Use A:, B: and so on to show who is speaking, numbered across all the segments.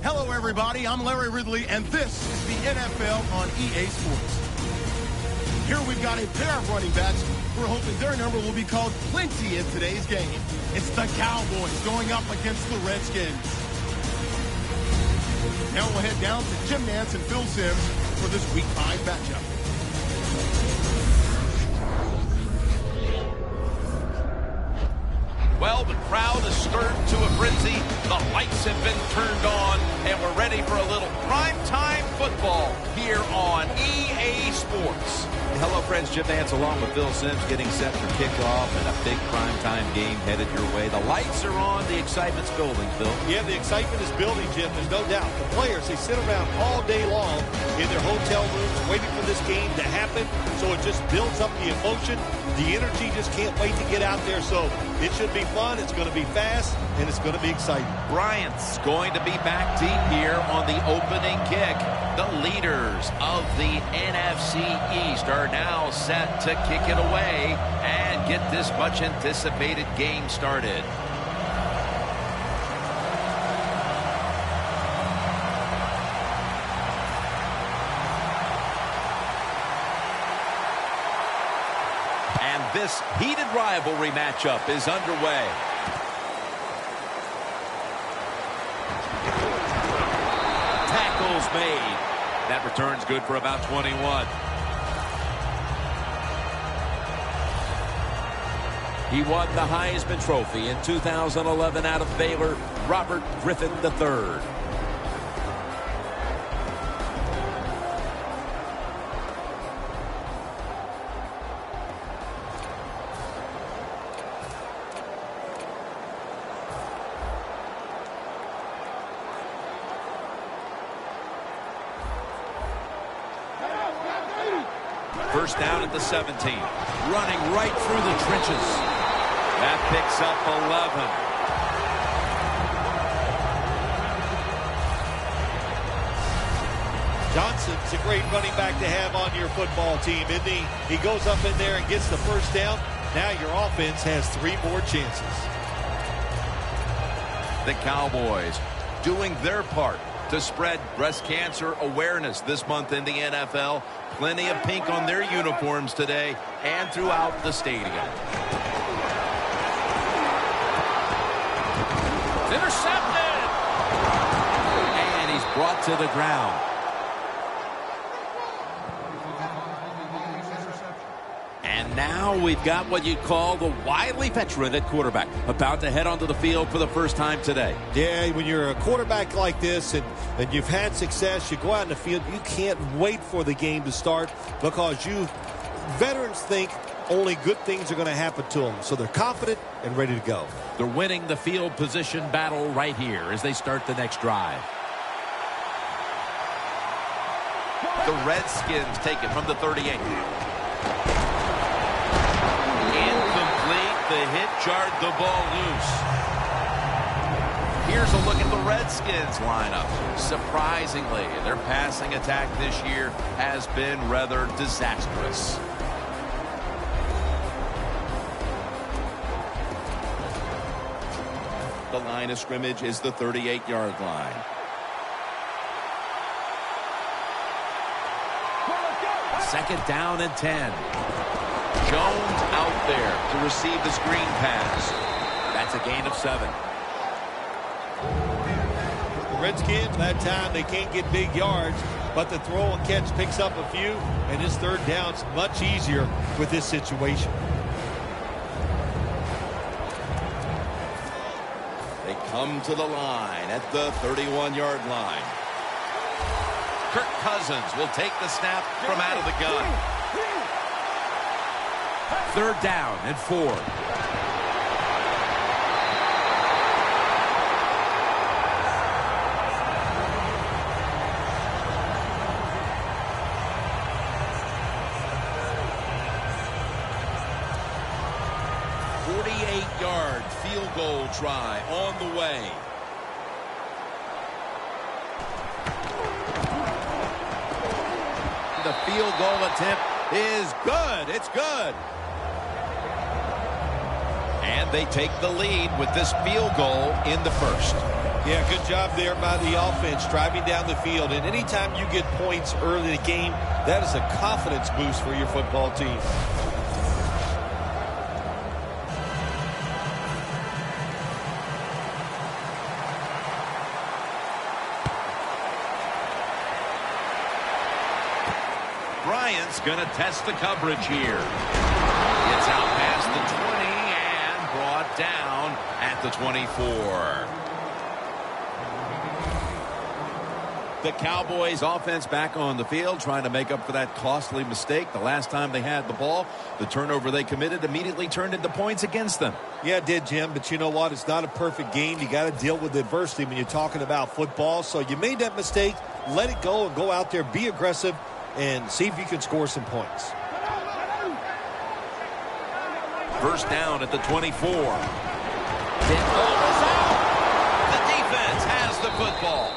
A: Hello, everybody. I'm Larry Ridley, and this is the NFL on EA Sports. Here we've got a pair of running backs. We're hoping their number will be called plenty in today's game. It's the Cowboys going up against the Redskins. Now we'll head down to Jim Nantz and Phil Simms for this Week 5 matchup.
B: Well, the crowd is stirred to a frenzy. The lights have been turned on, and we're ready for a little primetime football here on EA Sports.
C: Hello, friends. Jim Nantz along with Phil Simms getting set for kickoff and a big primetime game headed your way. The lights are on. The excitement's building, Phil.
D: Yeah, the excitement is building, Jim. There's no doubt. The players, they sit around all day long in their hotel rooms waiting for this game to happen, so it just builds up the emotion. The energy just can't wait to get out there, so it should be fun. It's going to be fast, and it's going to be exciting.
B: Bryant's going to be back deep here on the opening kick. The leaders of the NFC East are now set to kick it away and get this much anticipated game started. And this heated rivalry matchup is underway. Tackles made. That return's good for about 21.
C: He won the Heisman Trophy in 2011 out of Baylor, Robert Griffin III.
B: First down at the 17. Running right through the trenches. That picks up 11.
D: Johnson's a great running back to have on your football team, isn't he? He goes up in there and gets the first down. Now your offense has 3 more chances.
B: The Cowboys doing their part to spread breast cancer awareness this month in the NFL. Plenty of pink on their uniforms today and throughout the stadium. Intercepted! And he's brought to the ground.
C: And now we've got what you'd call the wily veteran at quarterback, about to head onto the field for the first time today.
D: Yeah, when you're a quarterback like this and you've had success, you go out in the field, you can't wait for the game to start because veterans think only good things are going to happen to them. So they're confident and ready to go.
C: They're winning the field position battle right here as they start the next drive.
B: The Redskins take it from the 38. The hit jarred the ball loose. Here's a look at the Redskins lineup. Surprisingly, their passing attack this year has been rather disastrous. The line of scrimmage is the 38-yard line.
C: Second down and 10.
B: Jones out there to receive the screen pass.
C: That's a gain of 7.
D: The Redskins, that time they can't get big yards, but the throw and catch picks up a few, and his third down's much easier with this situation.
B: They come to the line at the 31-yard line. Kirk Cousins will take the snap from out of the gun.
C: Third down and 4.
B: Yard field goal try on the way. The field goal attempt is good. It's good. And they take the lead with this field goal in the first.
D: Yeah, good job there by the offense, driving down the field. And anytime you get points early in the game, that is a confidence boost for your football team.
B: Bryant's going to test the coverage here. It's out past the 20 and brought down at the 24. The Cowboys offense back on the field trying to make up for that costly mistake. The last time they had the ball, the turnover they committed immediately turned into points against them.
D: Yeah, it did, Jim, but you know what? It's not a perfect game. You got to deal with adversity when you're talking about football. So you made that mistake, let it go and go out there, be aggressive, and see if you can score some points.
B: First down at the 24. The ball is out. The defense has the football.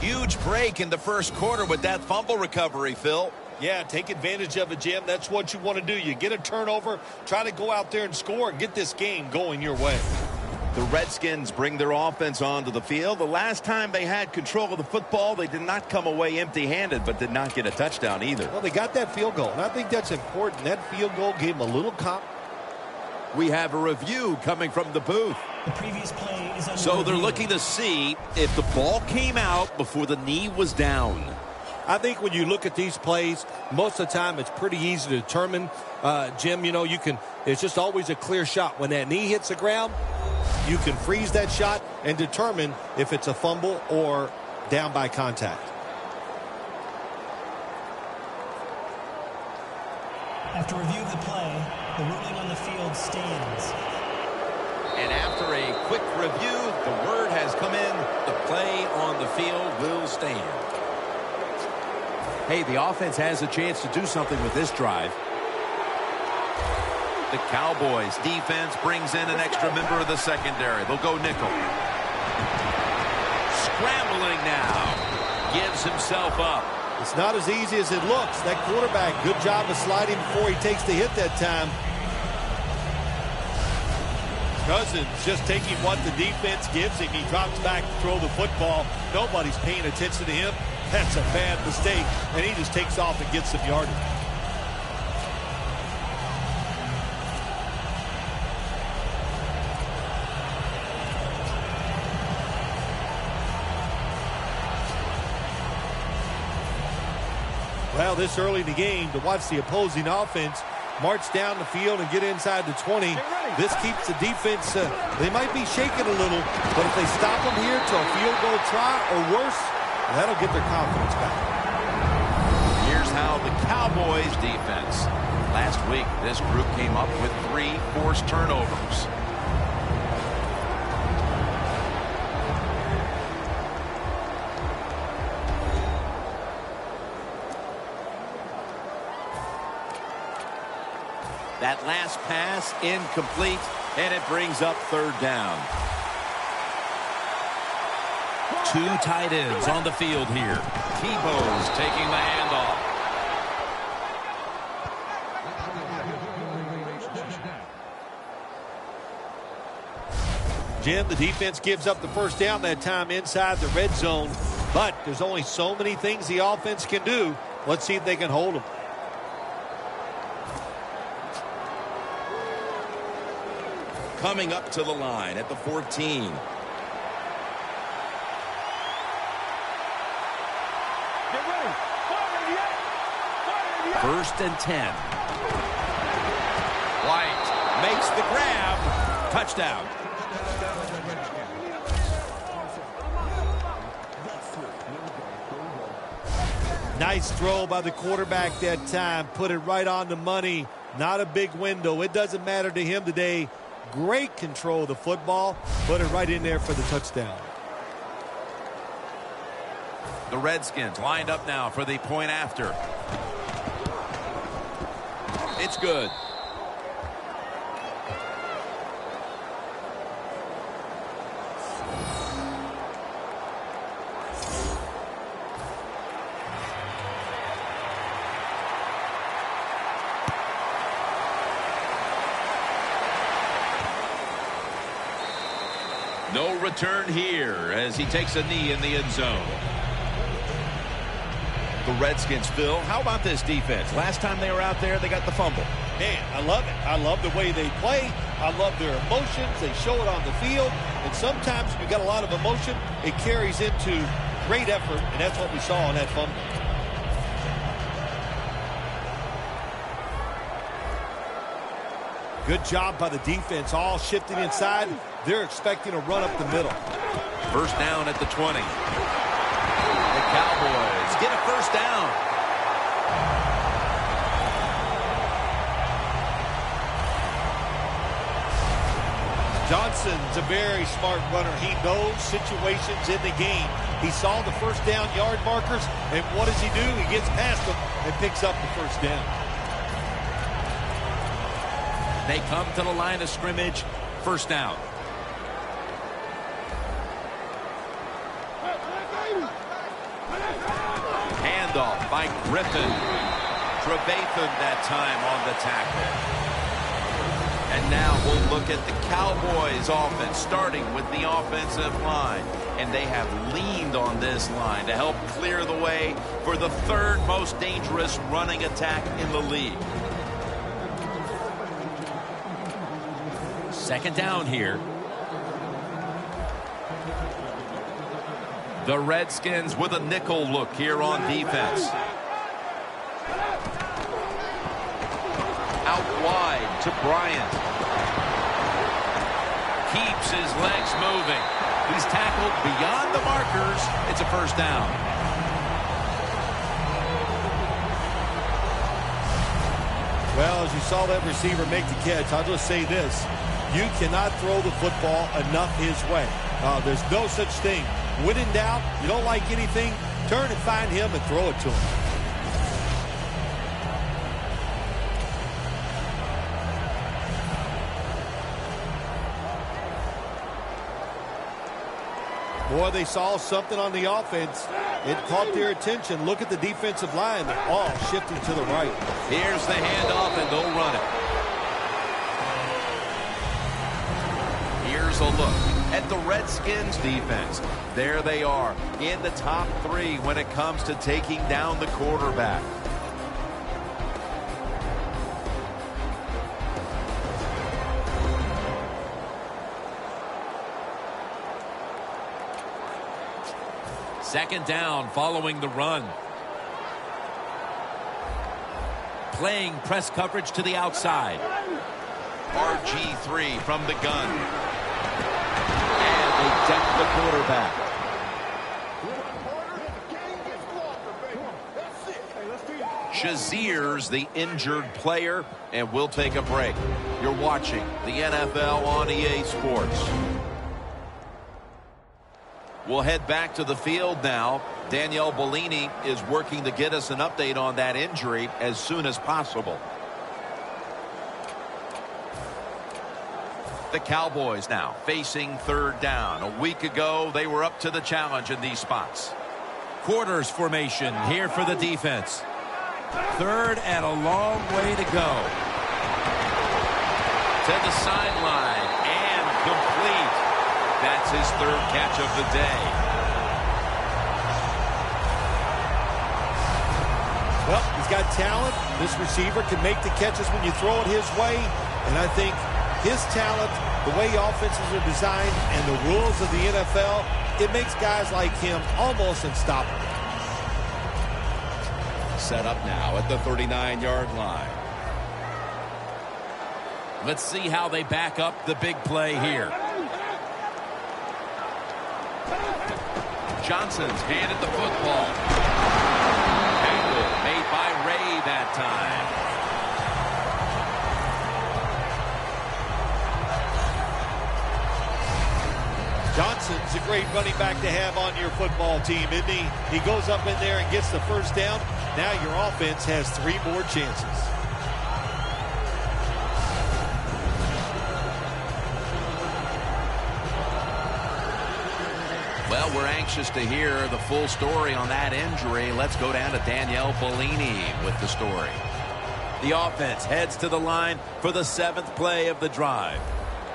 B: Huge break in the first quarter with that fumble recovery, Phil.
D: Yeah, take advantage of it, Jim. That's what you want to do. You get a turnover, try to go out there and score and get this game going your way.
B: The Redskins bring their offense onto the field. The last time they had control of the football, they did not come away empty-handed, but did not get a touchdown either.
D: Well, they got that field goal, and I think that's important. That field goal gave them a little
B: We have a review coming from the booth.
E: The previous play is under
B: So they're
E: review.
B: looking to see if the ball came out before the knee was down.
D: I think when you look at these plays, most of the time it's pretty easy to determine. Jim, you know, it's just always a clear shot. When that knee hits the ground, you can freeze that shot and determine if it's a fumble or down by contact.
E: After review of the play, the ruling on the field stands.
B: And after a quick review, the word has come in. The play on the field will stand. Hey, the offense has a chance to do something with this drive. The Cowboys defense brings in an extra member of the secondary. They'll go nickel. Scrambling now. Gives himself up.
D: It's not as easy as it looks. That quarterback, good job of sliding before he takes the hit that time. Cousins just taking what the defense gives him. He drops back to throw the football. Nobody's paying attention to him. That's a bad mistake. And he just takes off and gets some yardage. Well, this early in the game, to watch the opposing offense march down the field and get inside the 20, this keeps the defense, they might be shaking a little, but if they stop them here to a field goal try or worse, that'll get their confidence back.
B: Here's how the Cowboys defense. Last week, this group came up with 3 forced turnovers. That last pass incomplete, and it brings up third down. 2 tight ends on the field here. Tebow's taking the handoff.
D: Jim, the defense gives up the first down that time inside the red zone, but there's only so many things the offense can do. Let's see if they can hold them.
B: Coming up to the line at the 14. First and 10. White makes the grab. Touchdown.
D: Nice throw by the quarterback that time. Put it right on the money. Not a big window. It doesn't matter to him today. Great control of the football. Put it right in there for the touchdown.
B: The Redskins lined up now for the point after. It's good. No return here as he takes a knee in the end zone. The Redskins, Phil, how about this defense? Last time they were out there, they got the fumble.
D: Man, I love it. I love the way they play. I love their emotions. They show it on the field. And sometimes when you've got a lot of emotion, it carries into great effort, and that's what we saw on that fumble. Good job by the defense, all shifting inside. They're expecting a run up the middle.
B: First down at the 20. The Cowboys get a first down.
D: Johnson's a very smart runner. He knows situations in the game. He saw the first down yard markers, and what does he do? He gets past them and picks up the first down.
B: They come to the line of scrimmage. First down. Handoff by Griffin. Trevathan that time on the tackle. And now we'll look at the Cowboys offense, starting with the offensive line. And they have leaned on this line to help clear the way for the third most dangerous running attack in the league. Second down here. The Redskins with a nickel look here on defense. Out wide to Bryant. Keeps his legs moving. He's tackled beyond the markers. It's a first down.
D: Well, as you saw that receiver make the catch, I'll just say this. You cannot throw the football enough his way. There's no such thing. When in doubt, you don't like anything, turn and find him and throw it to him. Boy, they saw something on the offense. It caught their attention. Look at the defensive line. They're all shifting to the right.
B: Here's the handoff, and they'll run it. Here's a look at the Redskins defense. There they are in the top three when it comes to taking down the quarterback. Second down following the run. Playing press coverage to the outside. RG3 from the gun. And they deck the quarterback. Shazier's the injured player, and we'll take a break. You're watching the NFL on EA Sports. We'll head back to the field now. Danielle Bellini is working to get us an update on that injury as soon as possible. The Cowboys now facing third down. A week ago, they were up to the challenge in these spots. Quarters formation here for the defense. Third and a long way to go. To the sideline and complete. That's his third catch of the day.
D: Well, he's got talent. This receiver can make the catches when you throw it his way. And I think his talent, the way offenses are designed, and the rules of the NFL, it makes guys like him almost unstoppable.
B: Set up now at the 39-yard line. Let's see how they back up the big play here. Johnson's handed the football. Tackle made by Ray that time.
D: Johnson's a great running back to have on your football team, isn't he? He goes up in there and gets the first down. Now your offense has 3 more chances.
B: Well, we're anxious to hear the full story on that injury. Let's go down to Danielle Bellini with the story. The offense heads to the line for the 7th play of the drive.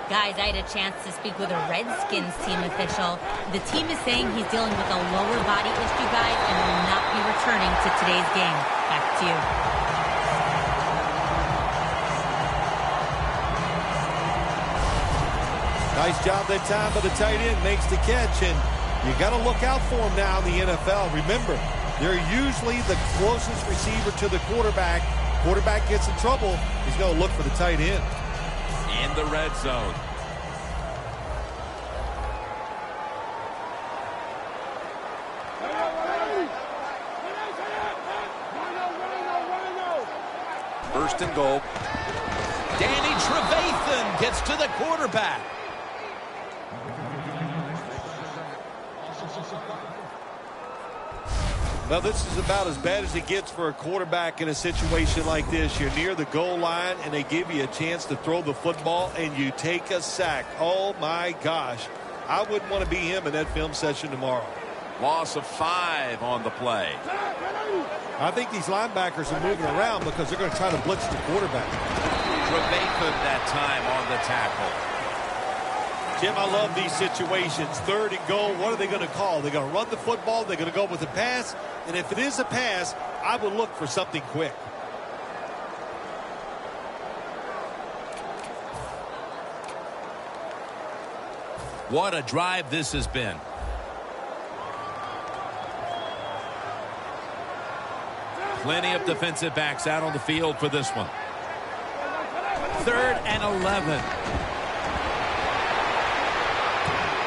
F: Guys, I had a chance to speak with a Redskins team official. The team is saying he's dealing with a lower body issue, guys, and will not be returning to today's game. Back to you.
D: Nice job that time by the tight end. Makes the catch, and you got to look out for him now in the NFL. Remember, they're usually the closest receiver to the quarterback. Quarterback gets in trouble, he's going to look for the tight end.
B: In the red zone.
C: First and goal.
B: Danny Trevathan gets to the quarterback.
D: Well, this is about as bad as it gets for a quarterback in a situation like this. You're near the goal line, and they give you a chance to throw the football, and you take a sack. Oh, my gosh. I wouldn't want to be him in that film session tomorrow.
B: Loss of 5 on the play.
D: I think these linebackers are moving around because they're going to try to blitz the quarterback.
B: Trevathan that time on the tackle.
D: Jim, I love these situations. Third and goal, what are they going to call? They're going to run the football, they're going to go with a pass, and if it is a pass, I would look for something quick.
B: What a drive this has been. Plenty of defensive backs out on the field for this one. 3rd and 11.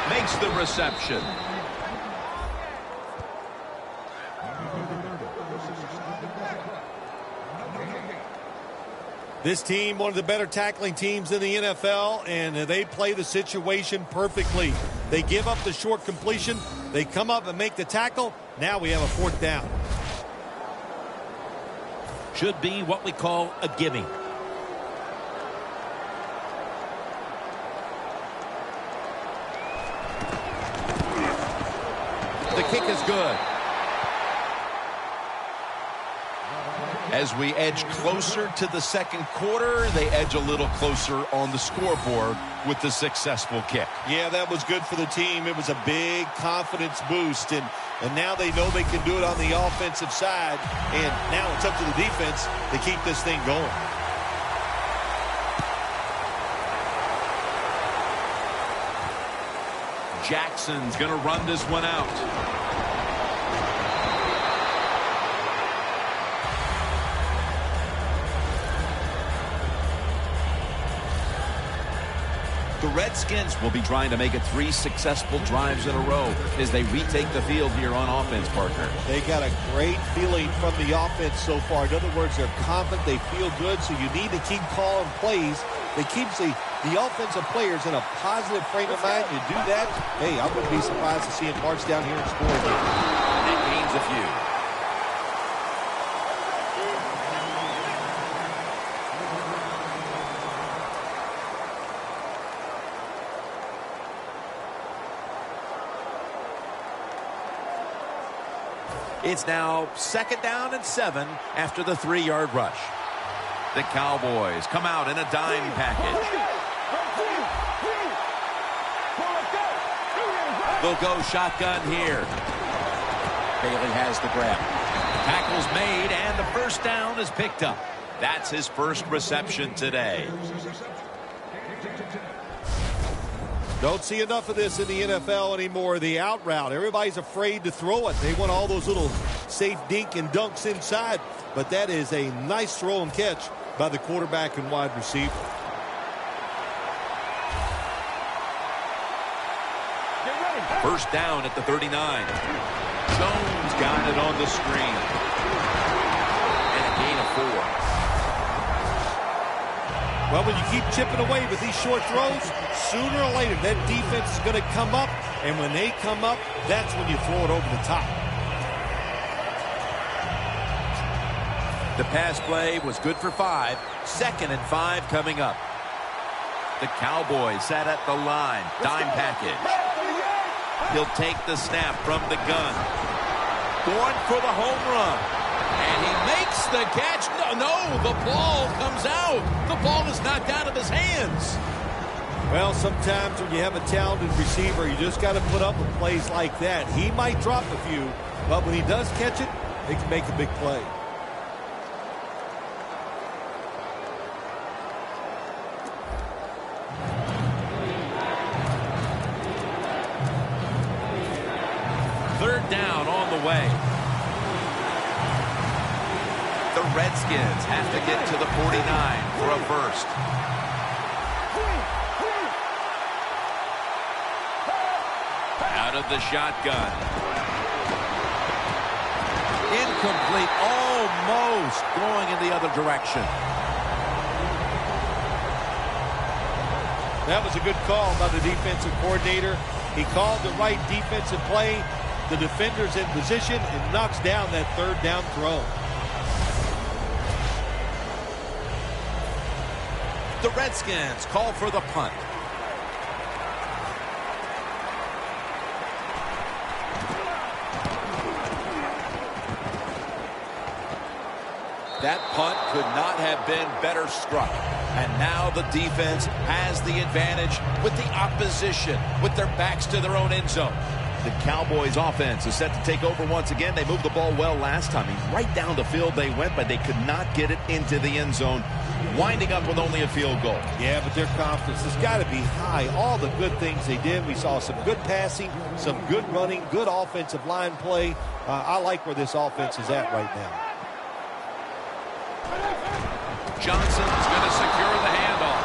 B: Makes the reception.
D: This team, one of the better tackling teams in the NFL, and they play the situation perfectly. They give up the short completion. They come up and make the tackle. Now we have a 4th down.
B: Should be what we call a gimme. The kick is good. As we edge closer to the second quarter, they edge a little closer on the scoreboard with the successful kick.
D: Yeah, that was good for the team. It was a big confidence boost, and now they know they can do it on the offensive side, and now it's up to the defense to keep this thing going.
B: Jackson's going to run this one out. The Redskins will be trying to make it 3 successful drives in a row as they retake the field here on offense, partner.
D: They got a great feeling from the offense so far. In other words, they're confident, they feel good, so you need to keep calling plays that keeps the offensive players in a positive frame of mind. You do that, hey, I wouldn't be surprised to see him march down here and score again.
B: And gains a few. It's now 2nd down and 7 after the 3-yard rush. The Cowboys come out in a dime package. They'll go shotgun here. Bailey has the grab. Tackle's made, and the 1st down is picked up. That's his first reception today.
D: Don't see enough of this in the NFL anymore. The out route. Everybody's afraid to throw it. They want all those little safe dink and dunks inside. But that is a nice throw and catch by the quarterback and wide receiver.
B: First down at the 39. Jones got it on the screen. And a gain of 4.
D: Well, when you keep chipping away with these short throws, sooner or later that defense is going to come up, and when they come up, that's when you throw it over the top.
B: The pass play was good for 5. 2nd and 5 coming up. The Cowboys sat at the line. Dime package. He'll take the snap from the gun. Going for the home run. And he makes the catch. No, the ball comes out. The ball is knocked out of his hands.
D: Well, sometimes when you have a talented receiver, you just got to put up with plays like that. He might drop a few, but when he does catch it, he can make a big play.
B: Third down on the way. The Redskins have to get to the 49 for a first. Out of the shotgun.
C: Incomplete, almost going in the other direction.
D: That was a good call by the defensive coordinator. He called the right defensive play. The defender's in position and knocks down that third down throw.
C: The Redskins call for the punt. That punt could not have been better struck. And now the defense has the advantage with the opposition, with their backs to their own end zone.
B: The Cowboys offense is set to take over once again. They moved the ball well last time. Right down the field they went, but they could not get it into the end zone, winding up with only a field goal.
D: Yeah, but their confidence has got to be high. All the good things they did. We saw some good passing, some good running, good offensive line play. I like where this offense is at right now.
B: Johnson's going to secure the handoff.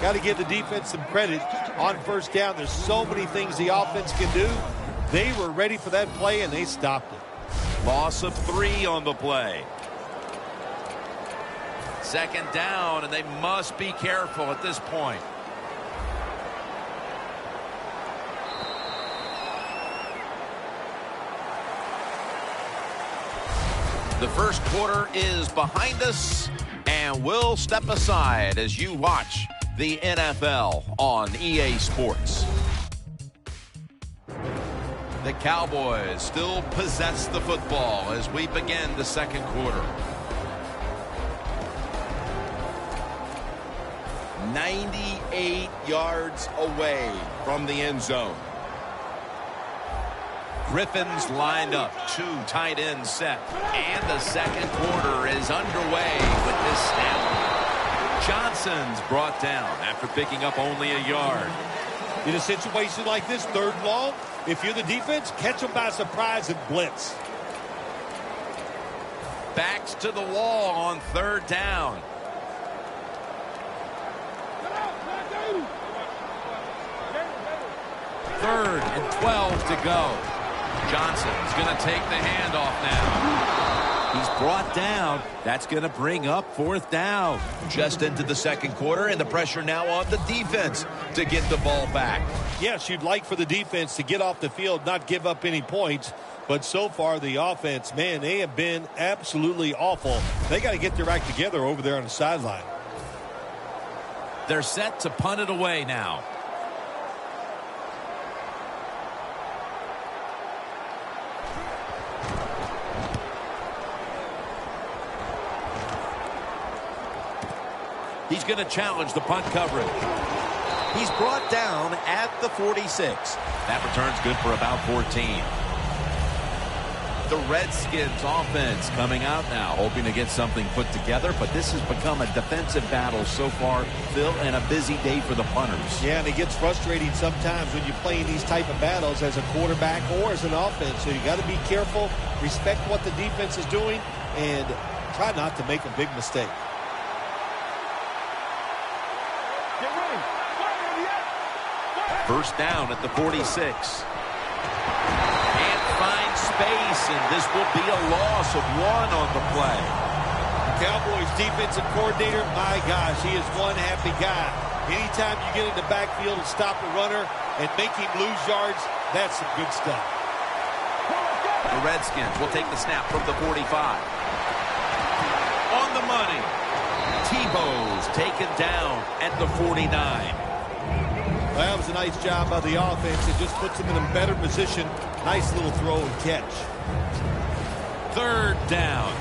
D: Got to give the defense some credit on first down. There's so many things the offense can do. They were ready for that play, and they stopped it.
B: Loss of 3 on the play. Second down, and they must be careful at this point. The first quarter is behind us, and we'll step aside as you watch the NFL on EA Sports. The Cowboys still possess the football as we begin the second quarter. 98 yards away from the end zone. Griffin's lined up, 2 tight ends set, and the second quarter is underway with this snap. Johnson's brought down after picking up only a yard.
D: In a situation like this, third and long, if you're the defense, catch them by surprise and blitz.
B: Backs to the wall on third down. Third and 12 to go. Johnson's going to take the handoff now.
C: He's brought down. That's going to bring up fourth down.
B: Just into the second quarter, and the pressure now on the defense to get the ball back.
D: Yes, you'd like for the defense to get off the field, not give up any points. But so far, the offense, man, they have been absolutely awful. They got to get their act together over there on the sideline.
B: They're set to punt it away now. He's going to challenge the punt coverage.
C: He's brought down at the 46.
B: That return's good for about 14. The Redskins offense coming out now, hoping to get something put together, but this has become a defensive battle so far, Phil, and a busy day for the punters.
D: Yeah, and it gets frustrating sometimes when you play in these type of battles as a quarterback or as an offense. So you got to be careful, respect what the defense is doing, and try not to make a big mistake.
B: First down at the 46. And finds space, and this will be a loss of 1 on the play.
D: Cowboys defensive coordinator, my gosh, he is one happy guy. Anytime you get in the backfield and stop a runner and make him lose yards, that's some good stuff.
B: The Redskins will take the snap from the 45. On the money. Tebow's taken down at the 49.
D: Well, that was a nice job by the offense. It just puts them in a better position. Nice little throw and catch. Third
B: down.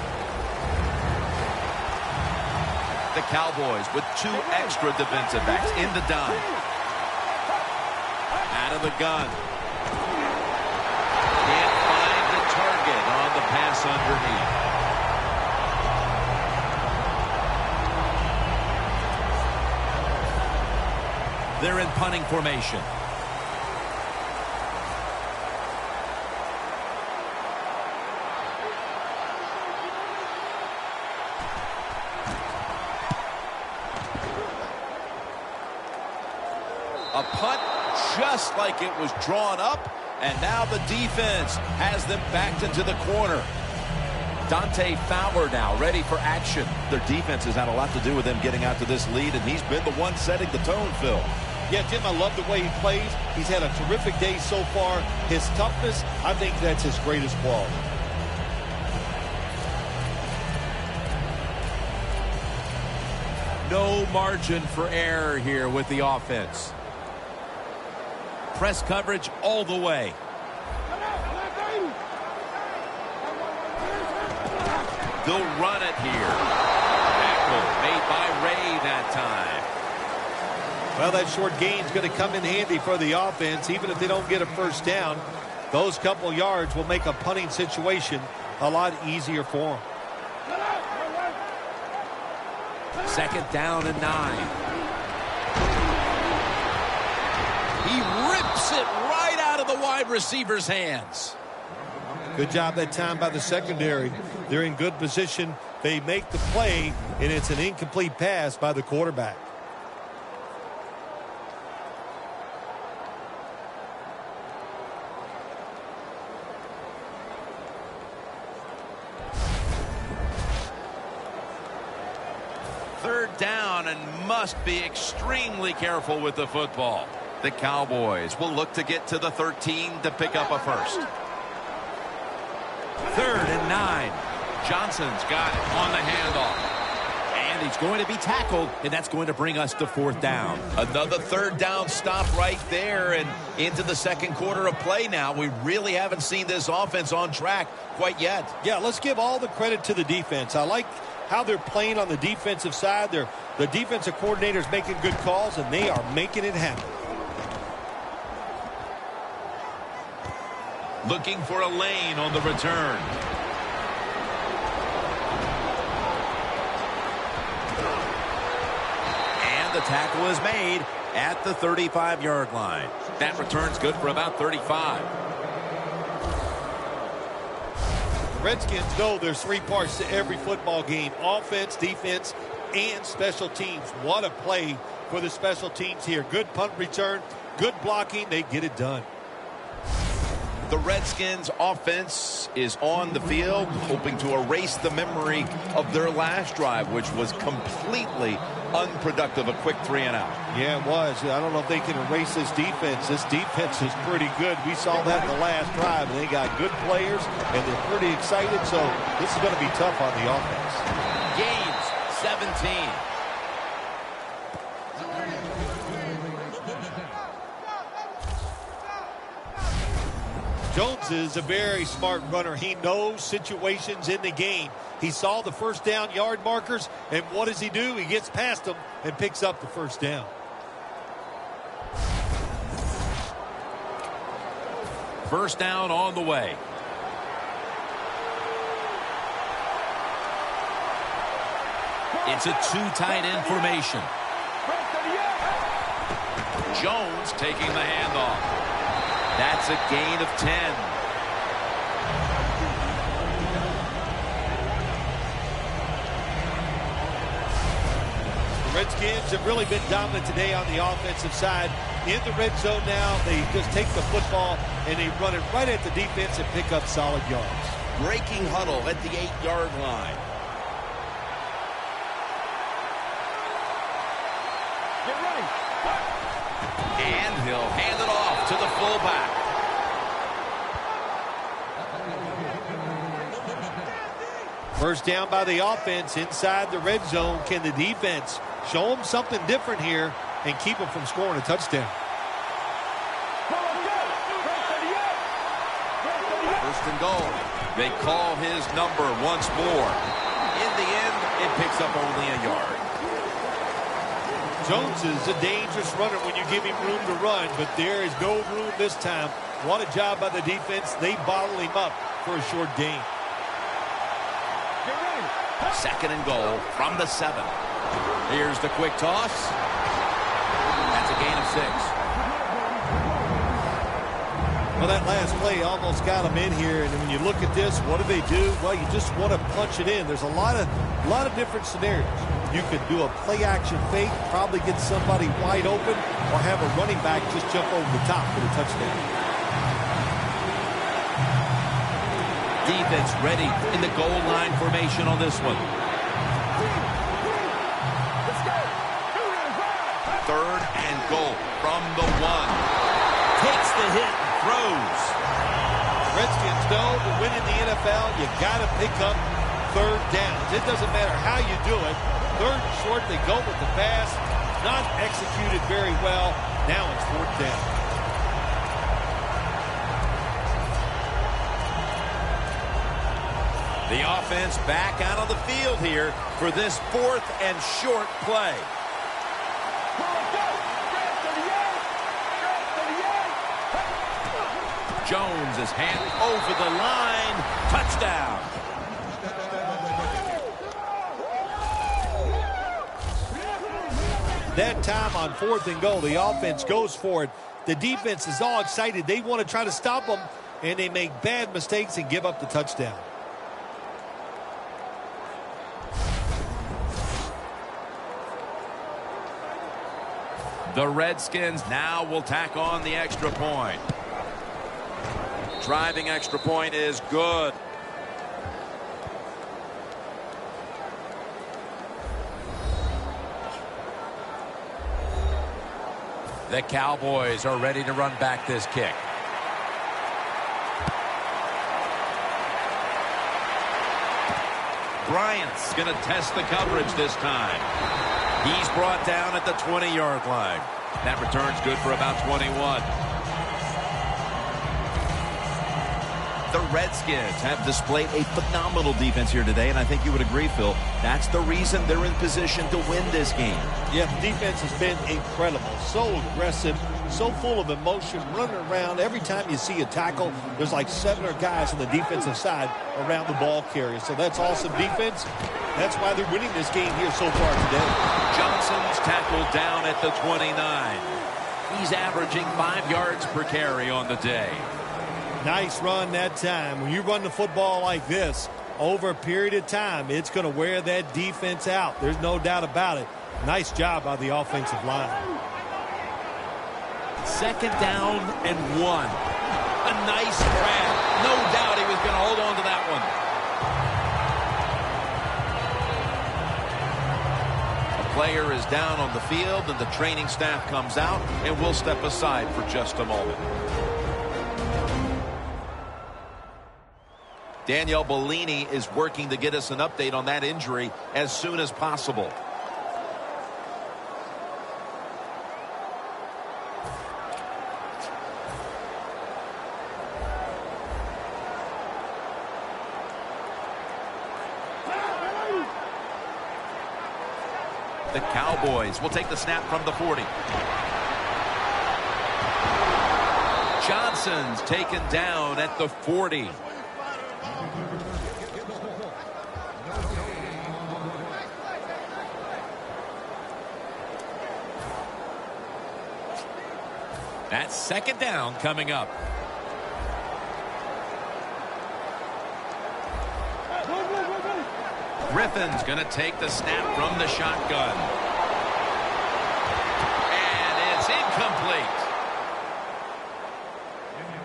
B: The Cowboys with 2 extra defensive backs in the dime. Out of the gun. Can't find the target on the pass underneath. They're in punting formation. A punt just like it was drawn up, and now the defense has them backed into the corner. Dante Fowler now ready for action. Their defense has had a lot to do with them getting out to this lead, and he's been the one setting the tone, Phil.
D: Yeah, Jim, I love the way he plays. He's had a terrific day so far. His toughness, I think that's his greatest quality.
B: No margin for error here with the offense. Press coverage all the way. They'll run it here. Tackle made by Ray that time.
D: Well, that short gain is going to come in handy for the offense. Even if they don't get a first down, those couple yards will make a punting situation a lot easier for them.
B: 2nd down and 9. He rips it right out of the wide receiver's hands.
D: Good job that time by the secondary. They're in good position. They make the play, and it's an incomplete pass by the quarterback.
B: Third down, and must be extremely careful with the football. The Cowboys will look to get to the 13 to pick up a first. 3rd and 9. Johnson's got it on the handoff. And he's going to be tackled, and that's going to bring us to 4th down. Another 3rd down stop right there, and into the 2nd quarter of play now. We really haven't seen this offense on track quite yet.
D: Yeah, let's give all the credit to the defense. I like how they're playing on the defensive side. The defensive coordinator's making good calls, and they are making it happen.
B: Looking for a lane on the return. And the tackle is made at the 35-yard line. That return's good for about 35.
D: The Redskins know there's 3 parts to every football game: offense, defense, and special teams. What a play for the special teams here. Good punt return, good blocking. They get it done.
B: The Redskins offense is on the field, hoping to erase the memory of their last drive, which was completely unproductive, a quick 3-and-out.
D: Yeah, it was. I don't know if they can erase this defense. This defense is pretty good. We saw that in the last drive, and they got good players, and they're pretty excited, so this is going to be tough on the offense.
B: Gains 17.
D: Jones is a very smart runner. He knows situations in the game. He saw the first down yard markers, and what does he do? He gets past them and picks up the first down.
B: First down on the way. It's a 2 tight end formation. Jones taking the handoff. That's a gain of 10.
D: The Redskins have really been dominant today on the offensive side. In the red zone now, they just take the football and they run it right at the defense and pick up solid yards.
B: Breaking huddle at the 8-yard line. And he'll hand it off to the fullback.
D: First down by the offense inside the red zone. Can the defense show them something different here and keep them from scoring a touchdown?
B: First and goal. They call his number once more. In the end, it picks up only a yard.
D: Jones is a dangerous runner when you give him room to run, but there is no room this time. What a job by the defense. They bottle him up for a short gain.
B: Second and goal from the 7. Here's the quick toss. That's a gain of 6.
D: Well, that last play almost got them in here, and when you look at this, what do? Well, you just want to punch it in. There's a lot of different scenarios. You could do a play-action fake, probably get somebody wide open, or have a running back just jump over the top for the touchdown.
B: Defense ready in the goal line formation on this one. Third and goal from the 1. Takes the hit, throws.
D: Redskins know to win in the NFL, you got to pick up third downs. It doesn't matter how you do it. Third and short, they go with the pass. Not executed very well. Now it's fourth down.
B: The offense back out on the field here for this 4th and short play. Jones is handed over the line. Touchdown.
D: That time on 4th and goal, the offense goes for it. The defense is all excited. They want to try to stop them, and they make bad mistakes and give up the touchdown.
B: The Redskins now will tack on the extra point. Driving extra point is good. The Cowboys are ready to run back this kick. Bryant's going to test the coverage this time. He's brought down at the 20-yard line. That return's good for about 21. The Redskins have displayed a phenomenal defense here today, and I think you would agree, Phil. That's the reason they're in position to win this game.
D: Yeah, the defense has been incredible. So aggressive, so full of emotion, running around. Every time you see a tackle, there's like 7 or guys on the defensive side around the ball carrier. So that's awesome defense. That's why they're winning this game here so far today.
B: Johnson's tackled down at the 29. He's averaging 5 yards per carry on the day.
D: Nice run that time. When you run the football like this, over a period of time, it's going to wear that defense out. There's no doubt about it. Nice job by the offensive line.
B: Second down and 1. A nice grab. No doubt he was going to hold on to that one. A player is down on the field, and the training staff comes out, and we'll step aside for just a moment. Danielle Bellini is working to get us an update on that injury as soon as possible. The Cowboys will take the snap from the 40. Johnson's taken down at the 40. That's second down coming up. Griffin's going to take the snap from the shotgun. And it's incomplete.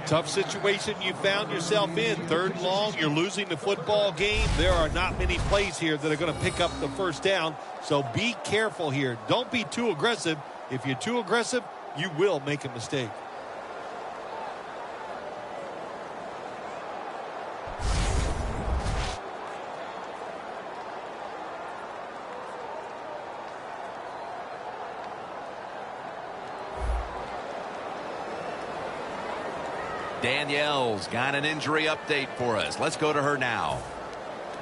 D: Tough situation you found yourself in. 3rd and long, you're losing the football game. There are not many plays here that are going to pick up the first down, so be careful here. Don't be too aggressive. If you're too aggressive, you will make a mistake.
B: Danielle's got an injury update for us. Let's go to her now.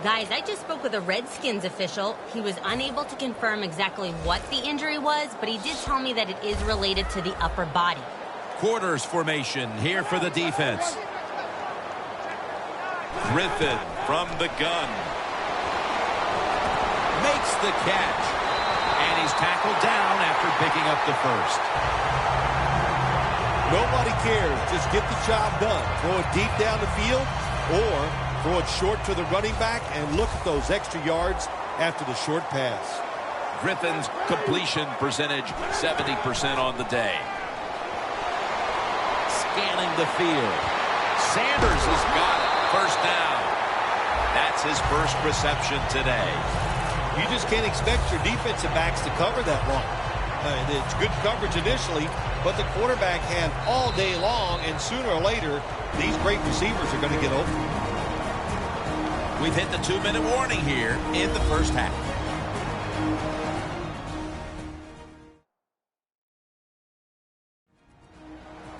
F: Guys, I just spoke with a Redskins official. He was unable to confirm exactly what the injury was, but he did tell me that it is related to the upper body.
B: Quarters formation here for the defense. Griffin from the gun. Makes the catch. And he's tackled down after picking up the first.
D: Nobody cares. Just get the job done. Throw it deep down the field or throw it short to the running back, and look at those extra yards after the short pass.
B: Griffin's completion percentage, 70% on the day. Scanning the field. Sanders has got it. First down. That's his first reception today.
D: You just can't expect your defensive backs to cover that long. It's good coverage initially, but the quarterback had all day long, and sooner or later, these great receivers are going to get open.
B: We've hit the 2-minute warning here in the first half.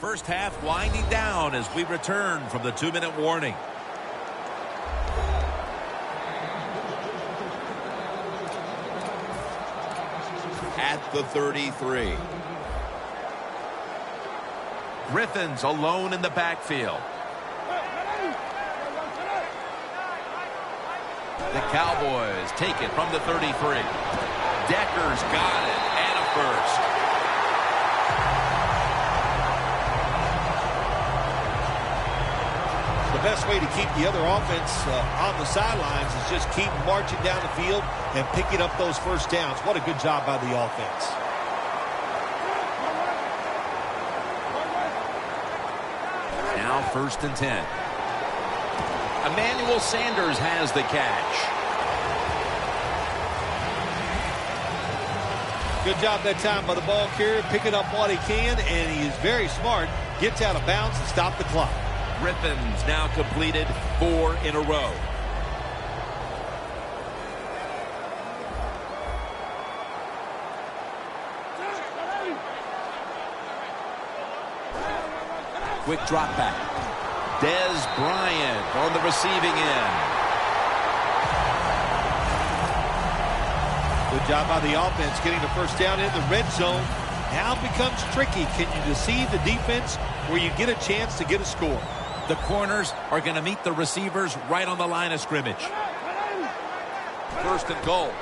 B: First half winding down as we return from the 2-minute warning. At the 33. Griffin's alone in the backfield. The Cowboys take it from the 33. Decker's got it, and a first.
D: The best way to keep the other offense on the sidelines is just keep marching down the field and picking up those first downs. What a good job by the offense.
B: Now 1st and 10. Emmanuel Sanders has the catch.
D: Good job that time by the ball carrier, picking up what he can, and he is very smart. Gets out of bounds and stop the clock.
B: Griffin's now completed 4 in a row. Quick drop back. Dez Bryant on the receiving end.
D: Good job by the offense getting the first down in the red zone. Now it becomes tricky. Can you deceive the defense where you get a chance to get a score?
B: The corners are going to meet the receivers right on the line of scrimmage.
C: 1st and goal.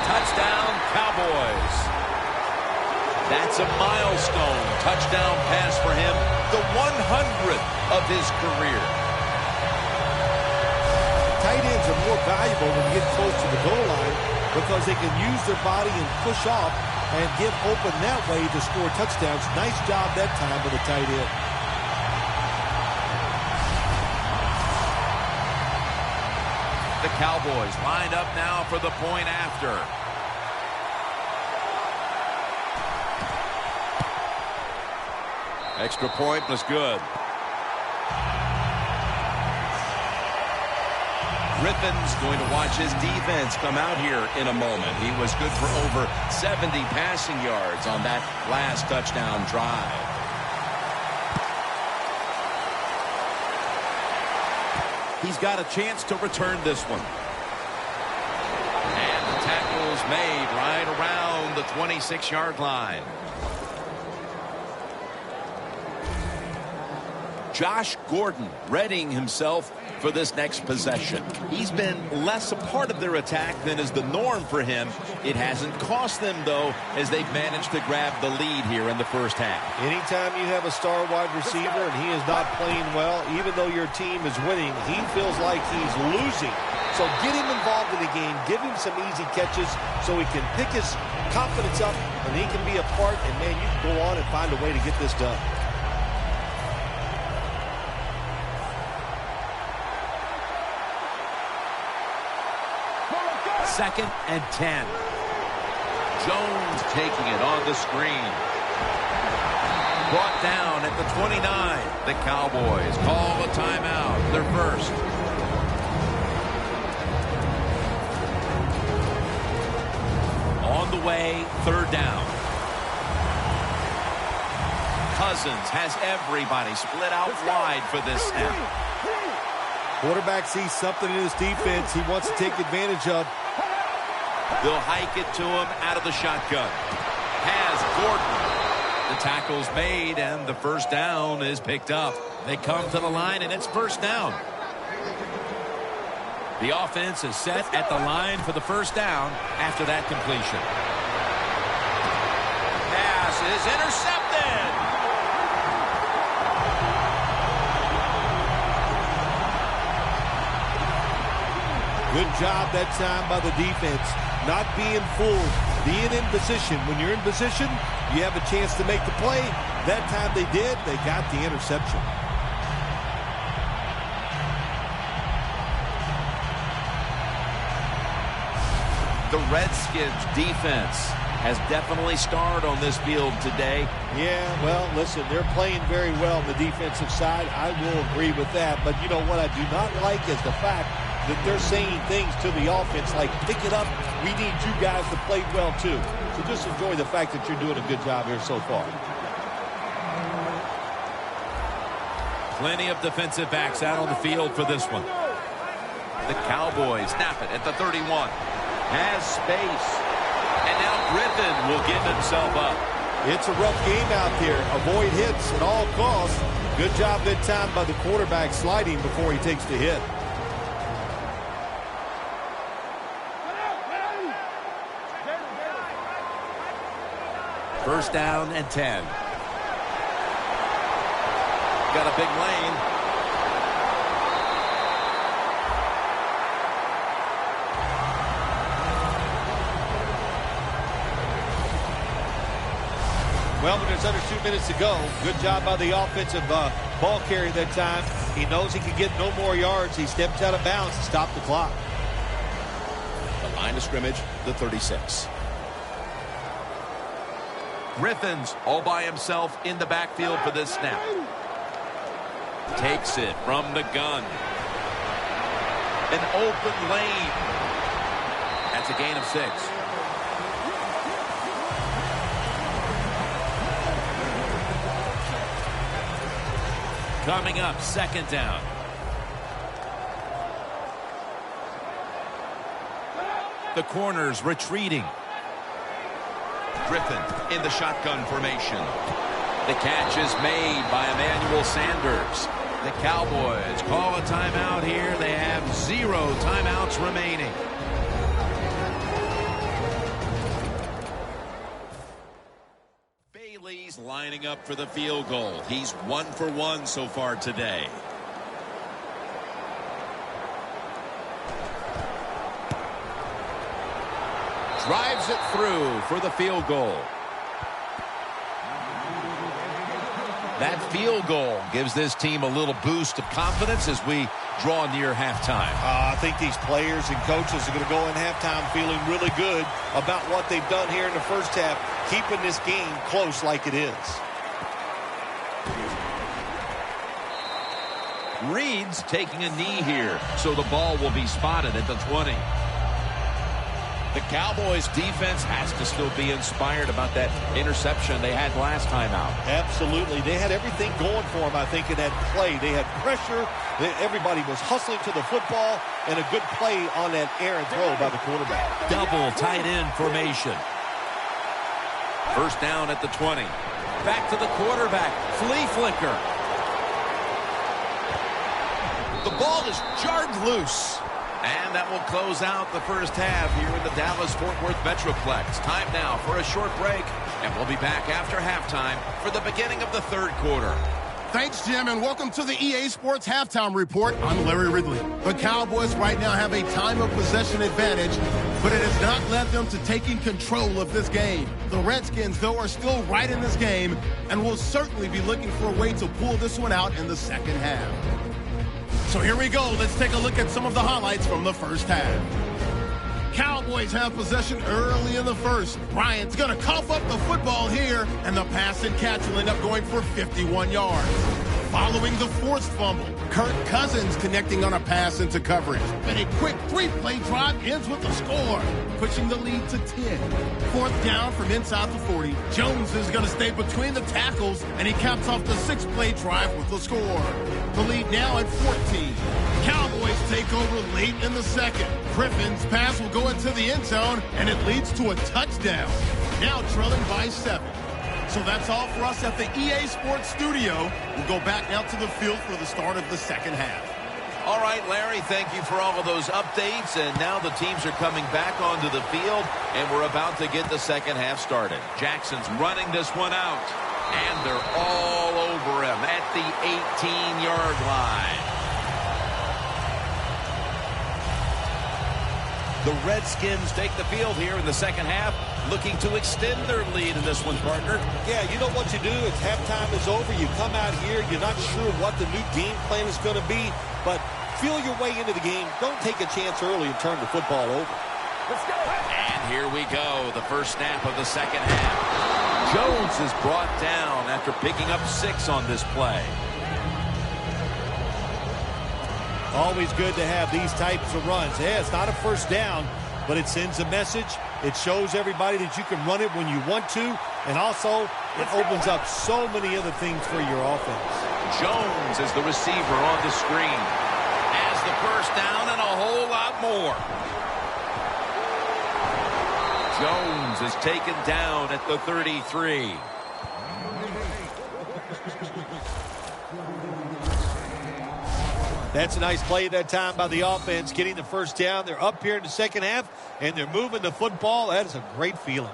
B: Touchdown, Cowboys. That's a milestone touchdown pass for him, the 100th of his career.
D: Tight ends are more valuable when you get close to the goal line because they can use their body and push off and get open that way to score touchdowns. Nice job that time by the tight end.
B: The Cowboys lined up now for the point after. Extra point was good. Griffin's going to watch his defense come out here in a moment. He was good for over 70 passing yards on that last touchdown drive. He's got a chance to return this one. And the tackle's made right around the 26-yard line. Josh Gordon readying himself for this next possession. He's been less a part of their attack than is the norm for him. It hasn't cost them, though, as they've managed to grab the lead here in the first half.
D: Anytime you have a star wide receiver and he is not playing well, even though your team is winning, he feels like he's losing. So get him involved in the game. Give him some easy catches so he can pick his confidence up and he can be a part. And, man, you can go on and find a way to get this done.
B: 2nd and 10. Jones taking it on the screen. Brought down at the 29. The Cowboys call a timeout. Their first. On the way, 3rd down. Cousins has everybody split out wide for this snap.
D: Quarterback sees something in his defense he wants to take advantage of.
B: They'll hike it to him out of the shotgun. Has Gordon. The tackle's made, and the first down is picked up. They come to the line, and it's first down. The offense is set at the line for the first down after that completion. Pass is intercepted.
D: Good job that time by the defense. Not being fooled, being in position. When you're in position, you have a chance to make the play. That time they did. They got the interception.
B: The Redskins defense has definitely starred on this field today.
D: Yeah, well, listen, they're playing very well on the defensive side. I will agree with that. But you know what I do not like is the fact that they're saying things to the offense like, pick it up, we need you guys to play well too. So just enjoy the fact that you're doing a good job here so far.
B: Plenty of defensive backs out on the field for this one. The Cowboys snap it at the 31. Has space. And now Griffin will give himself up.
D: It's a rough game out there. Avoid hits at all costs. Good job that time by the quarterback sliding before he takes the hit.
B: First down and 10. Got a big lane.
D: Well, when there's under 2 minutes to go, good job by the offensive ball carrier that time. He knows he can get no more yards. He steps out of bounds to stop the clock.
C: The line of scrimmage, the 36.
B: Griffin's all by himself in the backfield for this snap. Takes it from the gun. An open lane. That's a gain of 6. Coming up, second down. The corners retreating. Griffin in the shotgun formation. The catch is made by Emmanuel Sanders. The Cowboys call a timeout here. They have 0 timeouts remaining. Bailey's lining up for the field goal. He's 1 for 1 so far today. Drives it through for the field goal. That field goal gives this team a little boost of confidence as we draw near halftime.
D: I think these players and coaches are going to go in halftime feeling really good about what they've done here in the first half, keeping this game close like it is.
B: Reed's taking a knee here, so the ball will be spotted at the 20. The Cowboys defense has to still be inspired about that interception they had last time out.
D: Absolutely. They had everything going for them, I think, in that play. They had pressure. Everybody was hustling to the football, and a good play on that errant throw by the quarterback.
B: Double tight end formation. First down at the 20. Back to the quarterback. Flea flicker. The ball is jarred loose. And that will close out the first half here in the Dallas-Fort Worth Metroplex. Time now for a short break, and we'll be back after halftime for the beginning of the third quarter.
A: Thanks, Jim, and welcome to the EA Sports Halftime Report. I'm Larry Ridley. The Cowboys right now have a time of possession advantage, but it has not led them to taking control of this game. The Redskins, though, are still right in this game and will certainly be looking for a way to pull this one out in the second half. So here we go. Let's take a look at some of the highlights from the first half. Cowboys have possession early in the first. Bryant's going to cough up the football here, and the pass and catch will end up going for 51 yards. Following the forced fumble, Kirk Cousins connecting on a pass into coverage. And a quick 3-play drive ends with a score, pushing the lead to 10. Fourth down from inside the 40. Jones is going to stay between the tackles, and he caps off the 6-play drive with a score. The lead now at 14. Cowboys take over late in the second. Griffin's pass will go into the end zone, and it leads to a touchdown. Now trailing by 7. So that's all for us at the EA Sports Studio. We'll go back now to the field for the start of the second half.
B: All right, Larry, thank you for all of those updates. And now the teams are coming back onto the field, and we're about to get the second half started. Jackson's running this one out, and they're all over him at the 18-yard line. The Redskins take the field here in the second half, looking to extend their lead in this one, partner.
D: Yeah, you know what you do? It's halftime is over. You come out here. You're not sure what the new game plan is going to be, but feel your way into the game. Don't take a chance early and turn the football over.
B: Let's go. And here we go, the first snap of the second half. Jones is brought down after picking up 6 on this play.
D: Always good to have these types of runs. Yeah, it's not a first down, but it sends a message. It shows everybody that you can run it when you want to, and also it opens up so many other things for your offense.
B: Jones is the receiver on the screen. Has the first down and a whole lot more. Jones is taken down at the 33.
D: That's a nice play that time by the offense, getting the first down. They're up here in the second half, and they're moving the football. That is a great feeling.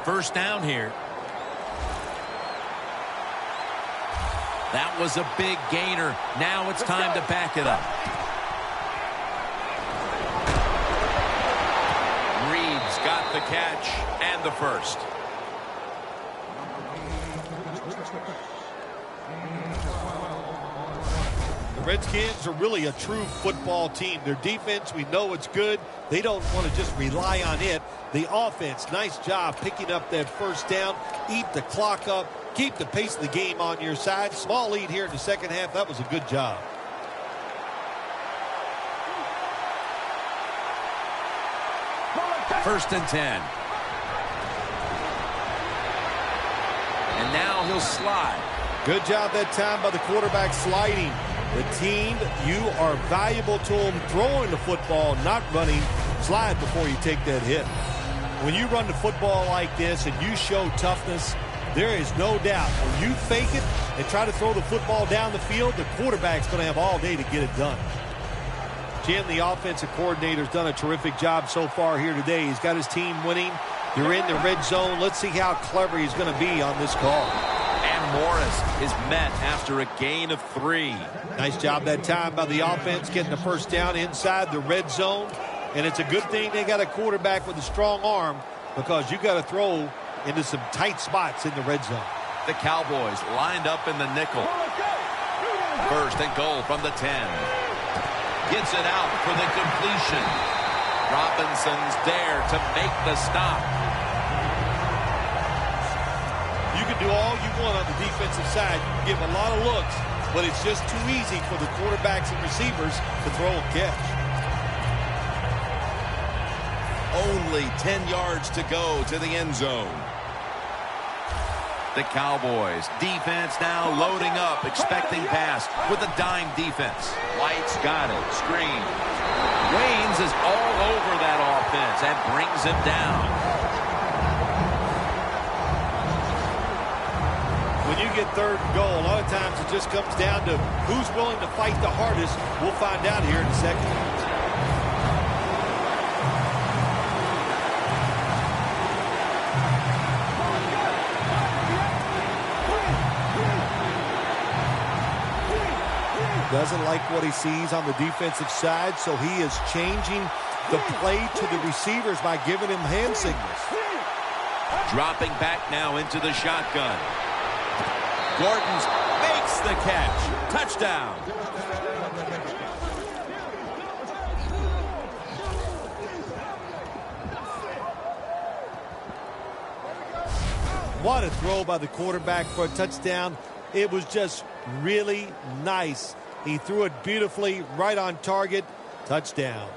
B: First down here. That was a big gainer. Now it's time to back it up. Got the catch and the first.
D: The Redskins are really a true football team. Their defense, we know it's good. They don't want to just rely on it. The offense, nice job picking up that first down. Eat the clock up. Keep the pace of the game on your side. Small lead here in the second half. That was a good job.
B: First and 10. And now he'll slide.
D: Good job that time by the quarterback sliding. The team, you are valuable to them throwing the football, not running. Slide before you take that hit. When you run the football like this and you show toughness, there is no doubt when you fake it and try to throw the football down the field, the quarterback's going to have all day to get it done. Jim, the offensive coordinator, has done a terrific job so far here today. He's got his team winning. They're in the red zone. Let's see how clever he's going to be on this call.
B: And Morris is met after a gain of 3.
D: Nice job that time by the offense getting the first down inside the red zone. And it's a good thing they got a quarterback with a strong arm because you got to throw into some tight spots in the red zone.
B: The Cowboys lined up in the nickel. First and goal from the 10. Gets it out for the completion. Robinson's there to make the stop.
D: You can do all you want on the defensive side. You can give a lot of looks, but it's just too easy for the quarterbacks and receivers to throw and catch.
B: Only 10 yards to go to the end zone. The Cowboys defense now loading up, expecting pass with a dime defense. White's got it. Screen. Waynes is all over that offense and brings him down.
D: When you get third and goal, a lot of times it just comes down to who's willing to fight the hardest. We'll find out here in a second. Doesn't like what he sees on the defensive side, so he is changing the play to the receivers by giving him hand signals.
B: Dropping back now into the shotgun. Gordon's makes the catch. Touchdown.
D: What a throw by the quarterback for a touchdown. It was just really nice. He threw it beautifully, right on target. Touchdown.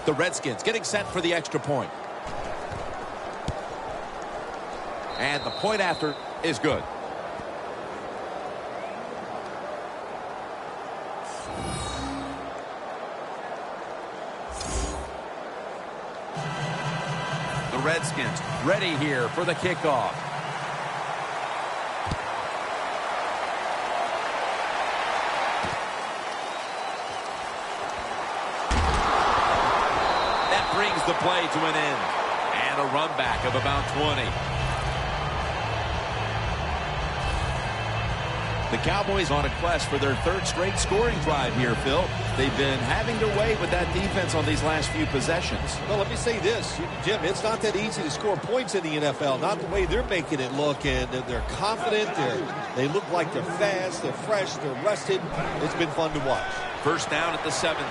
C: The Redskins getting set for the extra point. And the point after is good. The Redskins ready here for the kickoff. That brings the play to an end. And a run back of about 20. The Cowboys on a quest for their third straight scoring drive here, Phil. They've been having their way with that defense on these last few possessions.
D: Well, let me say this, Jim, it's not that easy to score points in the NFL, not the way they're making it look, and they're confident, they look like they're fast, they're fresh, they're rested. It's been fun to watch.
B: First down at the 17.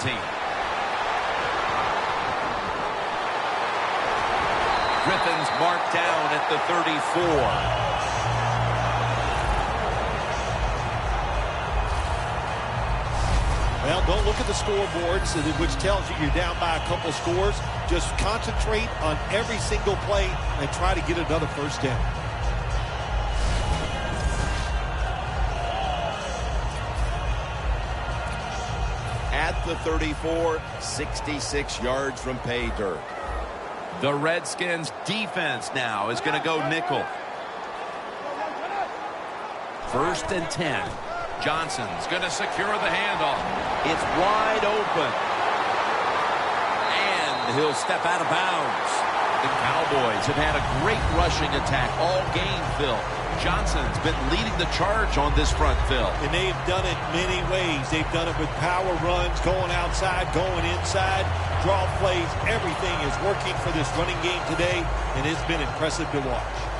B: Griffin's marked down at the 34.
D: Well, don't look at the scoreboards, which tells you you're down by a couple scores. Just concentrate on every single play and try to get another first down.
B: At the 34, 66 yards from pay dirt. The Redskins defense now is going to go nickel. First and 10. Johnson's going to secure the handoff. It's wide open. And he'll step out of bounds. The Cowboys have had a great rushing attack all game, Phil. Johnson's been leading the charge on this front, Phil.
D: And they've done it many ways. They've done it with power runs, going outside, going inside, draw plays. Everything is working for this running game today, and it's been impressive to watch.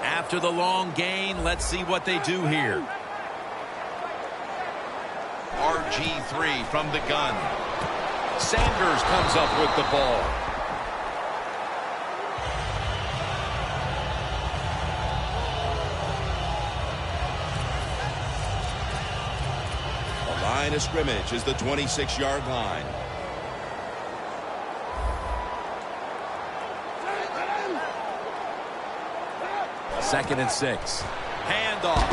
B: After the long gain, let's see what they do here. RG3 from the gun. Sanders comes up with the ball.
G: The line of scrimmage is the 26-yard line.
B: Second and 6. Handoff.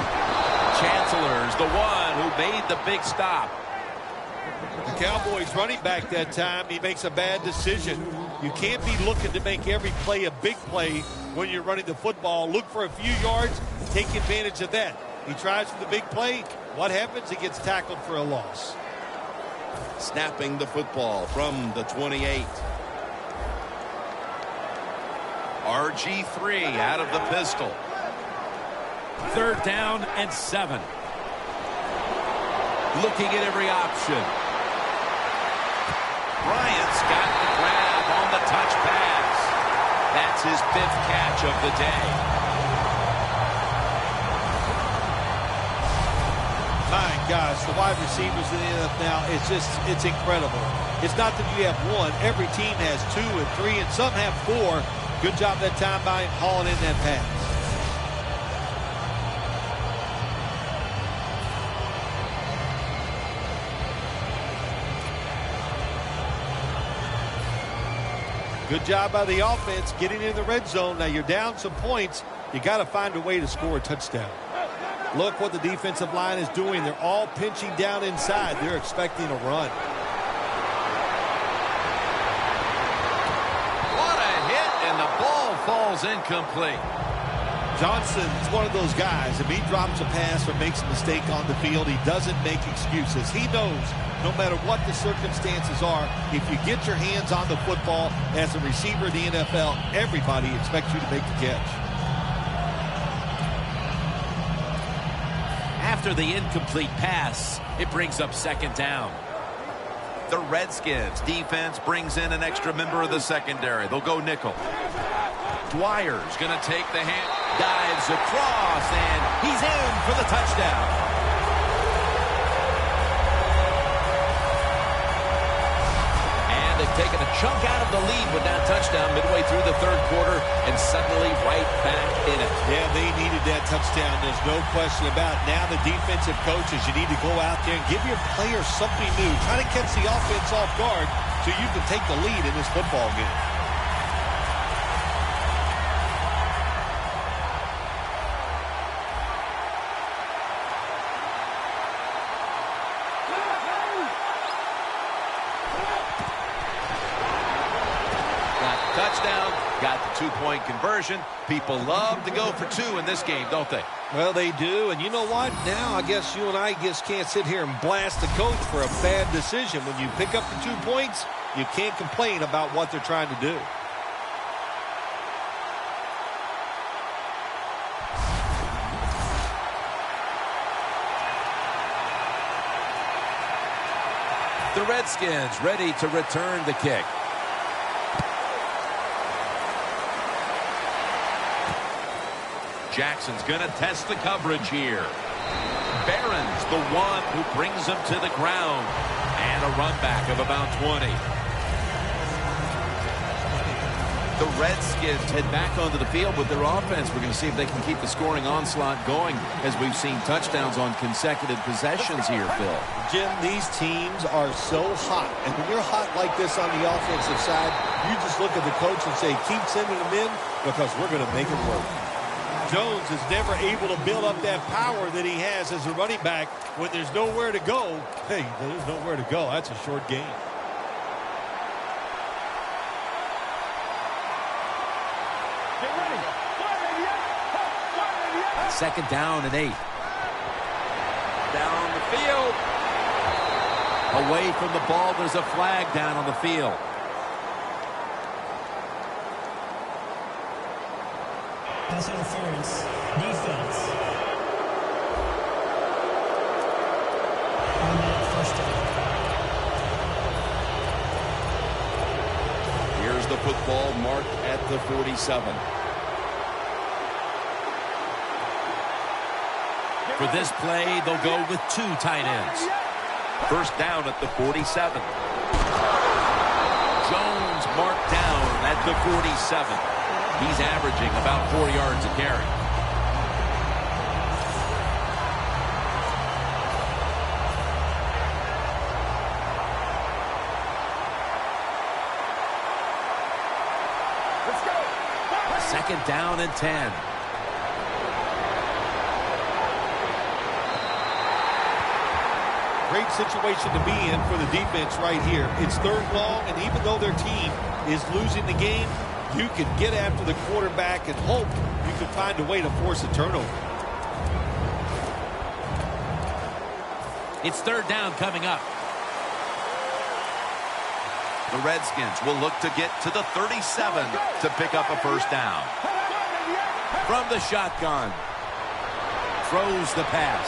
B: Chancellor's the one who made the big stop.
D: The Cowboys running back that time, he makes a bad decision. You can't be looking to make every play a big play when you're running the football. Look for a few yards, take advantage of that. He tries for the big play. What happens? He gets tackled for a loss.
G: Snapping the football from the 28.
B: RG3 out of the pistol. Third down and 7. Looking at every option. Bryant's got the grab on the touch pass. That's his 5th catch of the day.
D: My gosh, the wide receivers in the NFL now, it's incredible. It's not that you have one. Every team has 2 and 3, and some have 4. Good job that time by him hauling in that pass. Good job by the offense getting in the red zone. Now you're down some points. You got to find a way to score a touchdown. Look what the defensive line is doing. They're all pinching down inside. They're expecting a run.
B: What a hit, and the ball falls incomplete.
D: Johnson's one of those guys. If he drops a pass or makes a mistake on the field, he doesn't make excuses. He knows no matter what the circumstances are, if you get your hands on the football as a receiver in the NFL, everybody expects you to make the catch.
B: After the incomplete pass, it brings up second down. The Redskins defense brings in an extra member of the secondary. They'll go nickel. Dwyer's going to take the hand, dives across, and he's in for the touchdown. And they've taken a
C: chunk out of the lead with that touchdown midway through the third quarter and suddenly right back in it.
D: Yeah, they needed that touchdown. There's no question about it. Now the defensive coaches, you need to go out there and give your players something new. Try to catch the offense off guard so you can take the lead in this football game.
B: Touchdown, got the two-point conversion. People love to go for two in this game, don't they?
D: Well, they do, and you know what? Now I guess you and I just can't sit here and blast the coach for a bad decision. When you pick up the 2 points, you can't complain about what they're trying to do.
C: The Redskins ready to return the kick.
B: Jackson's going to test the coverage here. Barron's the one who brings him to the ground. And a run back of about 20. The Redskins head back onto the field with their offense. We're going to see if they can keep the scoring onslaught going as we've seen touchdowns on consecutive possessions here, Phil.
D: Jim, these teams are so hot. And when you're hot like this on the offensive side, you just look at the coach and say, keep sending them in because we're going to make it work. Jones is never able to build up that power that he has as a running back when there's nowhere to go. Hey, there's nowhere to go. That's a short game.
A: Get ready.
C: Second down and 8.
B: Down the field. Away from the ball, there's a flag down on the field.
E: Pass interference. Defense. On that first down.
G: Here's the football marked at the 47.
B: For this play, they'll go with 2 tight ends. First down at the 47. Jones marked down at the 47. He's averaging about 4 yards a carry.
A: Let's go.
B: Second down and 10.
D: Great situation to be in for the defense right here. It's third long, and even though their team is losing the game, you can get after the quarterback and hope you can find a way to force a turnover.
B: It's third down coming up. The Redskins will look to get to the 37 to pick up a first down. From the shotgun. Throws the pass.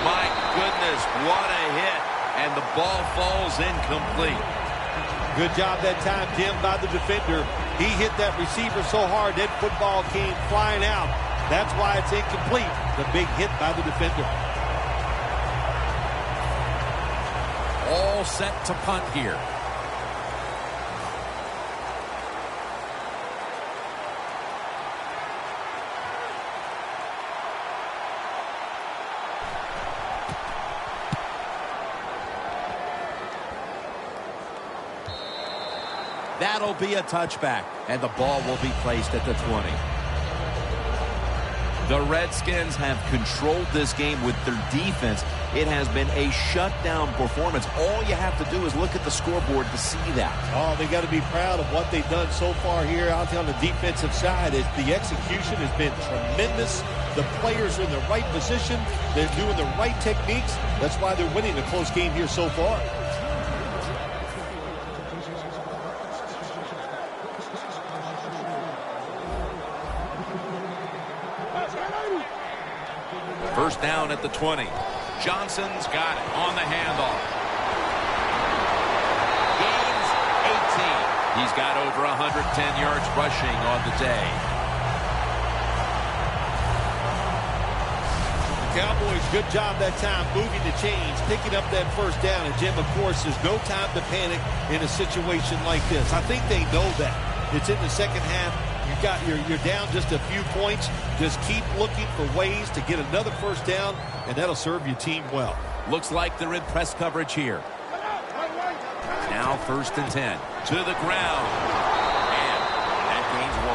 B: My goodness, what a hit. And the ball falls incomplete.
D: Good job that time, Tim, by the defender. He hit that receiver so hard that football came flying out. That's why it's incomplete. The big hit by the defender.
B: All set to punt here. That'll be a touchback, and the ball will be placed at the 20. The Redskins have controlled this game with their defense. It has been a shutdown performance. All you have to do is look at the scoreboard to see that.
D: Oh, they got to be proud of what they've done so far here out there on the defensive side. The execution has been tremendous. The players are in the right position. They're doing the right techniques. That's why they're winning a close game here so far.
B: First down at the 20. Johnson's got it on the handoff. Gains 18. He's got over 110 yards rushing on the day.
D: Cowboys, good job that time moving the chains, picking up that first down. And, Jim, of course, there's no time to panic in a situation like this. I think they know that. It's in the second half. You're down just a few points. Just keep looking for ways to get another first down, and that'll serve your team well.
B: Looks like they're in press coverage here. Now 1st and 10. To the ground. And that gains 1.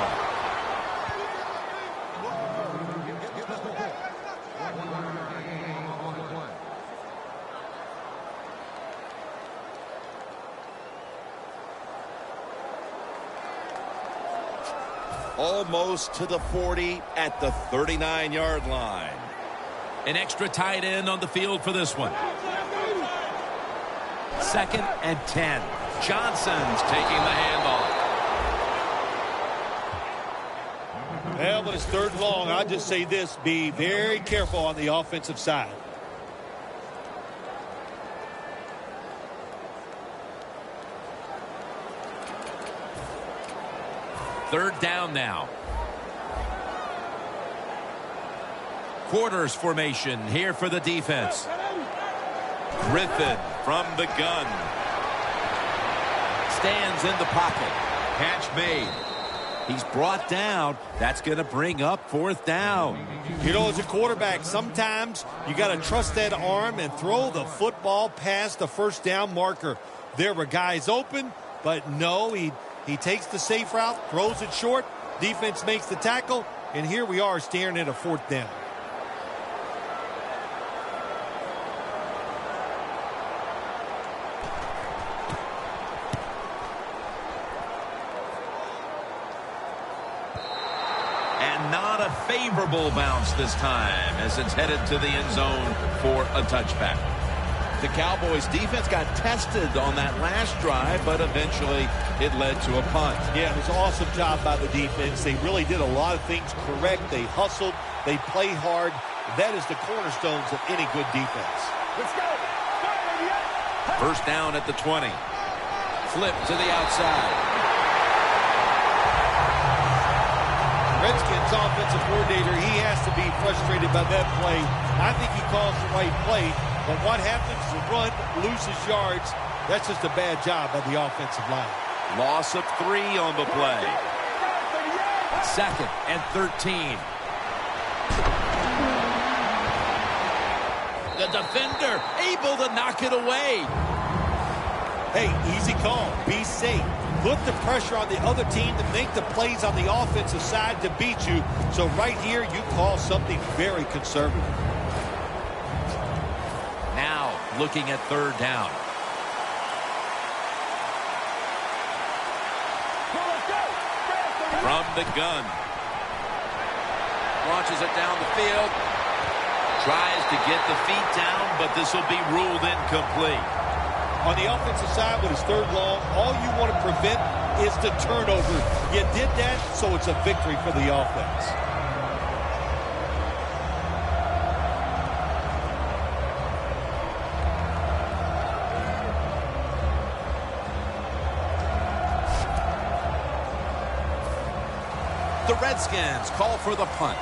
G: Almost to the 40 at the 39-yard line.
B: An extra tight end on the field for this one. 2nd and 10. Johnson's taking the handoff.
D: Well, but it's 3rd and long. I'll just say this. Be very careful on the offensive side.
B: Third down now. Quarters formation here for the defense. Griffin from the gun. Stands in the pocket. Catch made. He's brought down. That's going to bring up 4th down.
D: You know, as a quarterback, sometimes you got to trust that arm and throw the football past the first down marker. There were guys open, but no, he takes the safe route, throws it short. Defense makes the tackle, and here we are staring at a 4th down.
B: And not a favorable bounce this time as it's headed to the end zone for a touchback.
G: The Cowboys defense got tested on that last drive, but eventually it led to a punt.
D: Yeah, it was an awesome job by the defense. They really did a lot of things correct. They hustled. They play hard. That is the cornerstones of any good defense.
A: Let's go.
B: First down at the 20. Flip to the outside.
D: Redskins offensive coordinator, he has to be frustrated by that play. I think he calls the right play. But what happens to run, loses yards, that's just a bad job by the offensive line.
B: Loss of 3 on the play. 2nd and 13. The defender able to knock it away.
D: Hey, easy call. Be safe. Put the pressure on the other team to make the plays on the offensive side to beat you. So right here, you call something very conservative.
B: Now looking at 3rd down. From the gun. Launches it down the field. Tries to get the feet down, but this will be ruled incomplete.
D: On the offensive side with his 3rd long, all you want to prevent is the turnover. You did that, so it's a victory for the offense.
B: The Redskins call for the punt.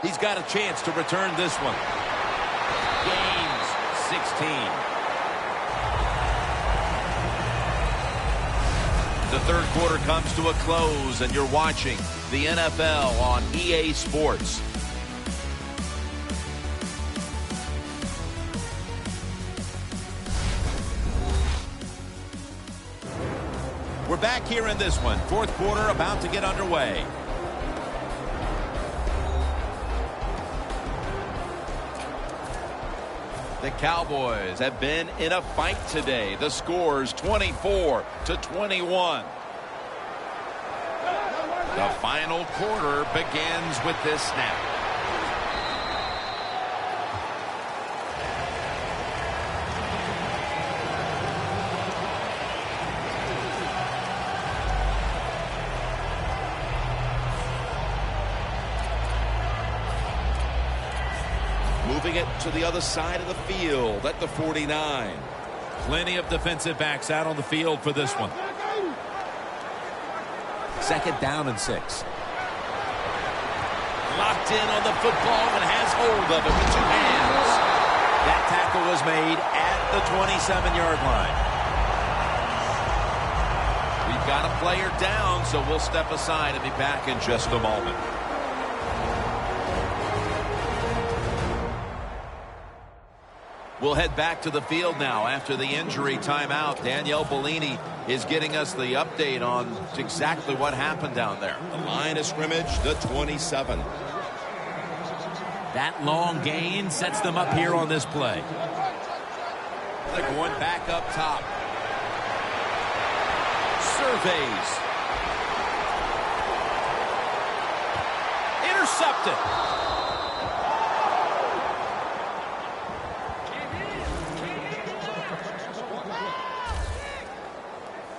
B: He's got a chance to return this one. Gains 16. The 3rd quarter comes to a close, and you're watching the NFL on EA Sports. We're back here in this one. 4th quarter about to get underway. The Cowboys have been in a fight today. The score's 24-21. The final quarter begins with this snap.
G: Moving it to the other side of the field at the 49. Plenty of defensive backs out on the field for this one.
C: 2nd down and 6.
G: Locked in on the football and has hold of it with 2 hands.
C: That tackle was made at the 27-yard line.
B: We've got a player down, so we'll step aside and be back in just a moment. We'll head back to the field now after the injury timeout. Danielle Bellini is getting us the update on exactly what happened down there.
G: The line of scrimmage, the 27. That long gain sets them up here on this play.
C: They're going back up top.
G: Surveys. Intercepted.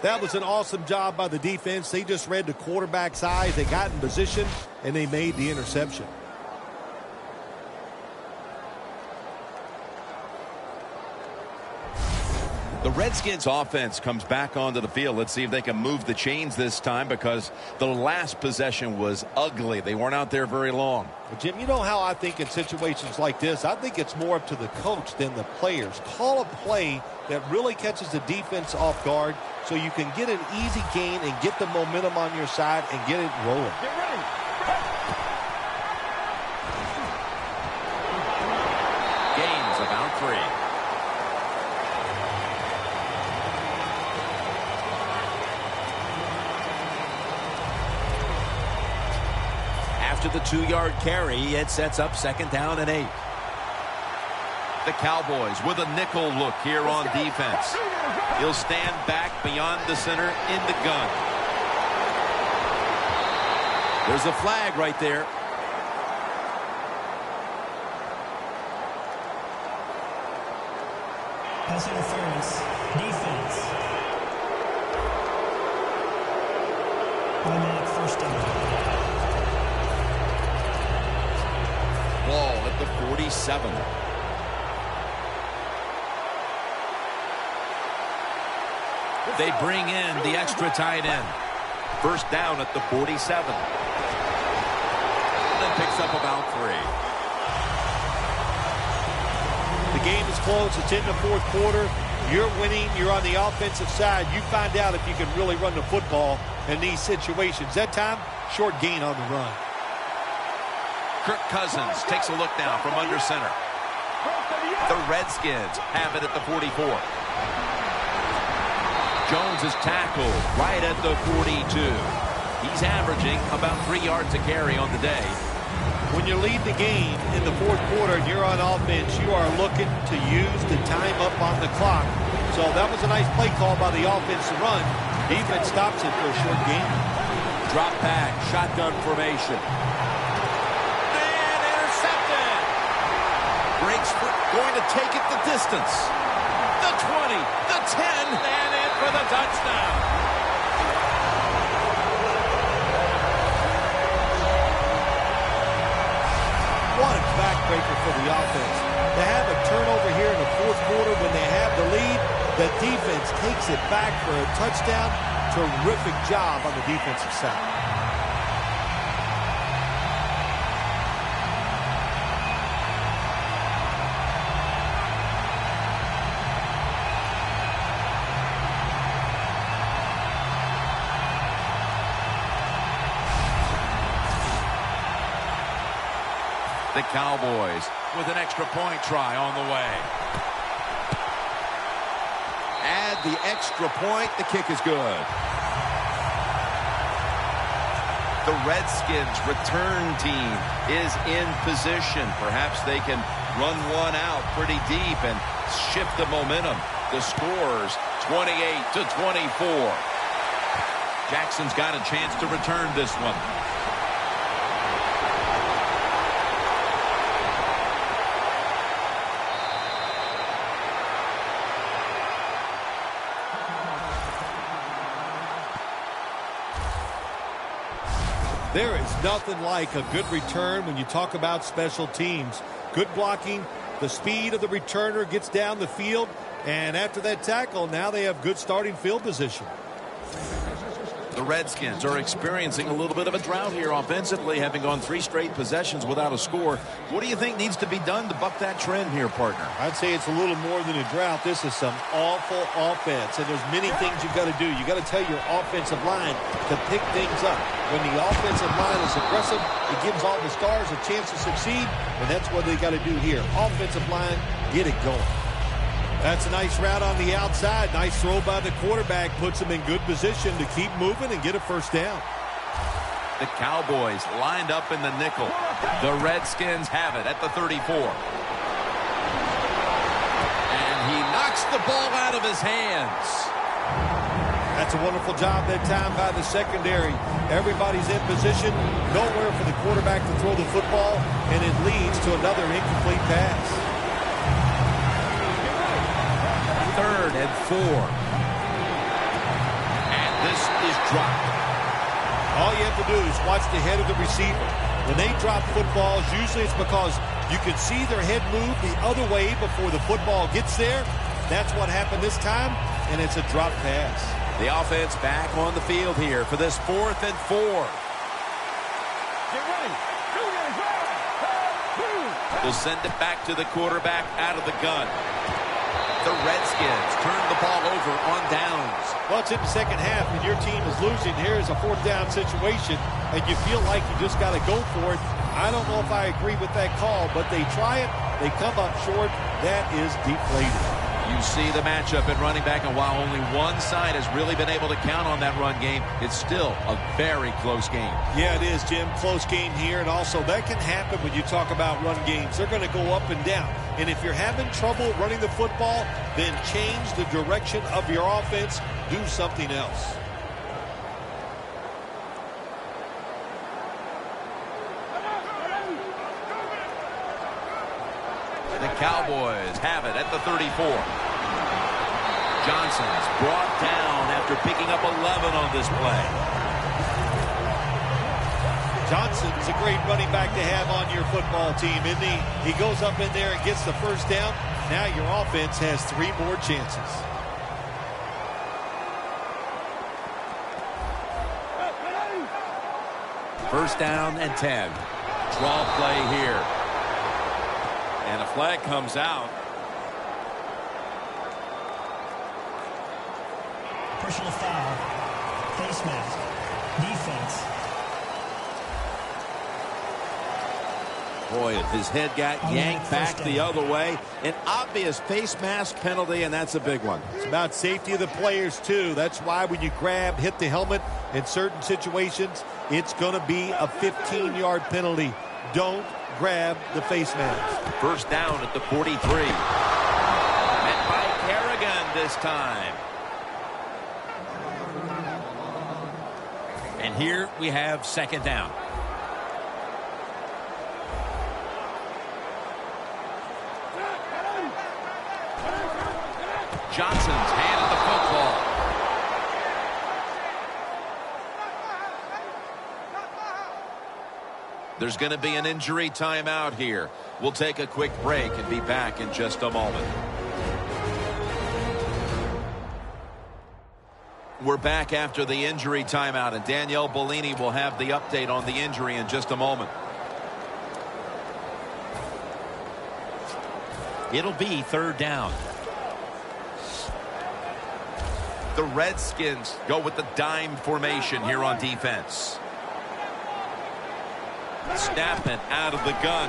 D: That was an awesome job by the defense. They just read the quarterback's eyes. They got in position, and they made the interception.
G: The Redskins offense comes back onto the field. Let's see if they can move the chains this time, because the last possession was ugly. They weren't out there very long.
D: Well, Jim, you know how I think in situations like this, I think it's more up to the coach than the players. Call a play that really catches the defense off guard so you can get an easy gain and get the momentum on your side and get it rolling.
A: Get ready.
B: Gains about 3.
C: After the 2-yard carry, it sets up 2nd down and 8.
B: The Cowboys with a nickel look here on defense. He'll stand back beyond the center in the gun.
C: There's a flag right there.
E: Pass interference. Defense. Automatic 1st down.
G: Ball at the 47.
C: They bring in the extra tight end.
B: 1st down at the 47.
C: Then picks up about 3.
D: The game is close. It's in the 4th quarter. You're winning. You're on the offensive side. You find out if you can really run the football in these situations. That time, short gain on the run.
B: Kirk Cousins takes a look now from under center. The Redskins have it at the 44. Jones is tackled right at the 42. He's averaging about 3 yards a carry on the day.
D: When you lead the game in the 4th quarter and you're on offense, you are looking to use the time up on the clock. So that was a nice play call by the offense to run. Defense stops it for a short gain.
C: Drop back, shotgun formation.
B: And intercepted. Breaks for going to take it the distance. The 20, the 10, and in for the touchdown.
D: What a backbreaker for the offense. To have a turnover here in the 4th quarter when they have the lead, the defense takes it back for a touchdown. Terrific job on the defensive side.
B: The Cowboys with an extra point try on the way.
G: Add the extra point. The kick is good.
B: The Redskins return team is in position. Perhaps they can run one out pretty deep and shift the momentum. The score's 28-24. Jackson's got a chance to return this one.
D: There is nothing like a good return when you talk about special teams. Good blocking, the speed of the returner gets down the field, And after that tackle, now they have good starting field position.
G: The Redskins are experiencing a little bit of a drought here offensively, having gone 3 straight possessions without a score. What do you think needs to be done to buck that trend here, partner?
D: I'd say it's a little more than a drought. This is some awful offense, and there's many things you've got to do. You've got to tell your offensive line to pick things up. When the offensive line is aggressive, it gives all the stars a chance to succeed, and that's what they got to do here. Offensive line, get it going. That's a nice route on the outside. Nice throw by the quarterback. Puts him in good position to keep moving and get a first down.
B: The Cowboys lined up in the nickel. The Redskins have it at the 34. And he knocks the ball out of his hands.
D: That's a wonderful job that time by the secondary. Everybody's in position. Nowhere for the quarterback to throw the football, and it leads to another incomplete pass.
B: 3rd and 4. And this is dropped.
D: All you have to do is watch the head of the receiver. When they drop footballs, usually it's because you can see their head move the other way before the football gets there. That's what happened this time, and it's a drop pass.
C: The offense back on the field here for this 4th and 4.
A: Get ready.
B: Will send it back to the quarterback out of the gun. The Redskins turn the ball over on downs.
D: Well, it's in the second half, and your team is losing. Here's a 4th down situation, and you feel like you just got to go for it. I don't know if I agree with that call, but they try it. They come up short. That is deflated.
B: You see the matchup at running back, and while only one side has really been able to count on that run game, it's still a very close game.
D: Yeah, it is, Jim. Close game here, and also that can happen when you talk about run games. They're going to go up and down, and if you're having trouble running the football, then change the direction of your offense. Do something else.
B: The Cowboys have it at the 34. Johnson's brought down after picking up 11 on this play.
D: Johnson's a great running back to have on your football team, isn't he? He goes up in there and gets the first down. Now your offense has 3 more chances.
C: First down and 10.
B: Draw play here.
C: And a flag comes out.
E: Personal foul. Face mask. Defense.
C: Boy, his head got yanked back the other way. An obvious face mask penalty, and that's a big one.
D: It's about safety of the players, too. That's why when you grab, hit the helmet in certain situations, it's going to be a 15-yard penalty. Don't grab the face mask.
B: First down at the 43. Met by Kerrigan this time.
C: And here we have second down.
B: Johnson's handed the football. There's going to be an injury timeout here. We'll take a quick break and be back in just a moment. We're back after the injury timeout, and Danielle Bellini will have the update on the injury in just a moment.
C: It'll be third down.
B: The Redskins go with the dime formation here on defense. Snapping out of the gun.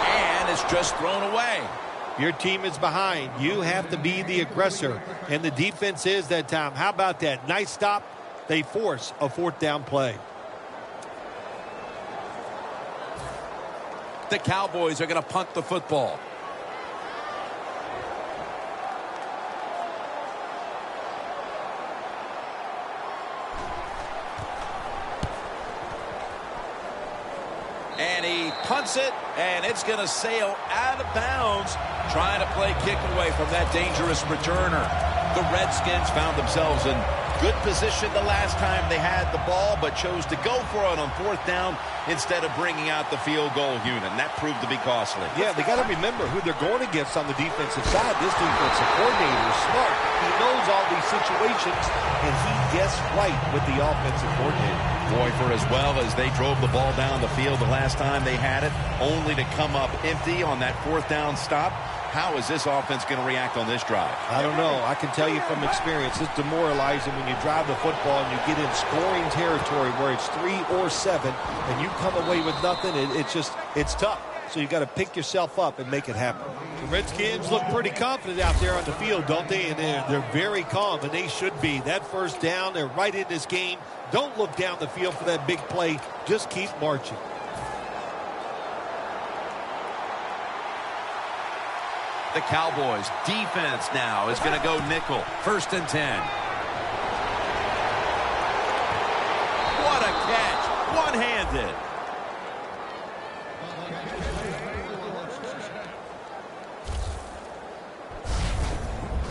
B: And it's just thrown away.
D: Your team is behind. You have to be the aggressor. And the defense is that time. How about that? Nice stop. They force a 4th down play.
C: The Cowboys are going to punt the football.
B: And he punts it, and it's going to sail out of bounds, trying to play kick away from that dangerous returner. The Redskins found themselves in
G: Good position the last time they had the ball, but chose to go for it on fourth down instead of bringing out the field goal unit, and that proved to be costly.
D: Yeah, they got to remember who they're going against on the defensive side. This defensive coordinator is smart. He knows all these situations, and he guessed right with the offensive coordinator.
G: Boy, for as well as they drove the ball down the field the last time they had it, only to come up empty on that fourth down stop. How is this offense going to react on this drive?
D: I don't know. I can tell you from experience, it's demoralizing when you drive the football and you get in scoring territory where it's 3 or 7 and you come away with nothing. It's tough. So you got to pick yourself up and make it happen. The Redskins look pretty confident out there on the field, don't they? And they're very calm, and they should be. That first down, they're right in this game. Don't look down the field for that big play. Just keep marching.
B: The Cowboys defense now is going to go nickel. 1st and 10. What a catch. One-handed.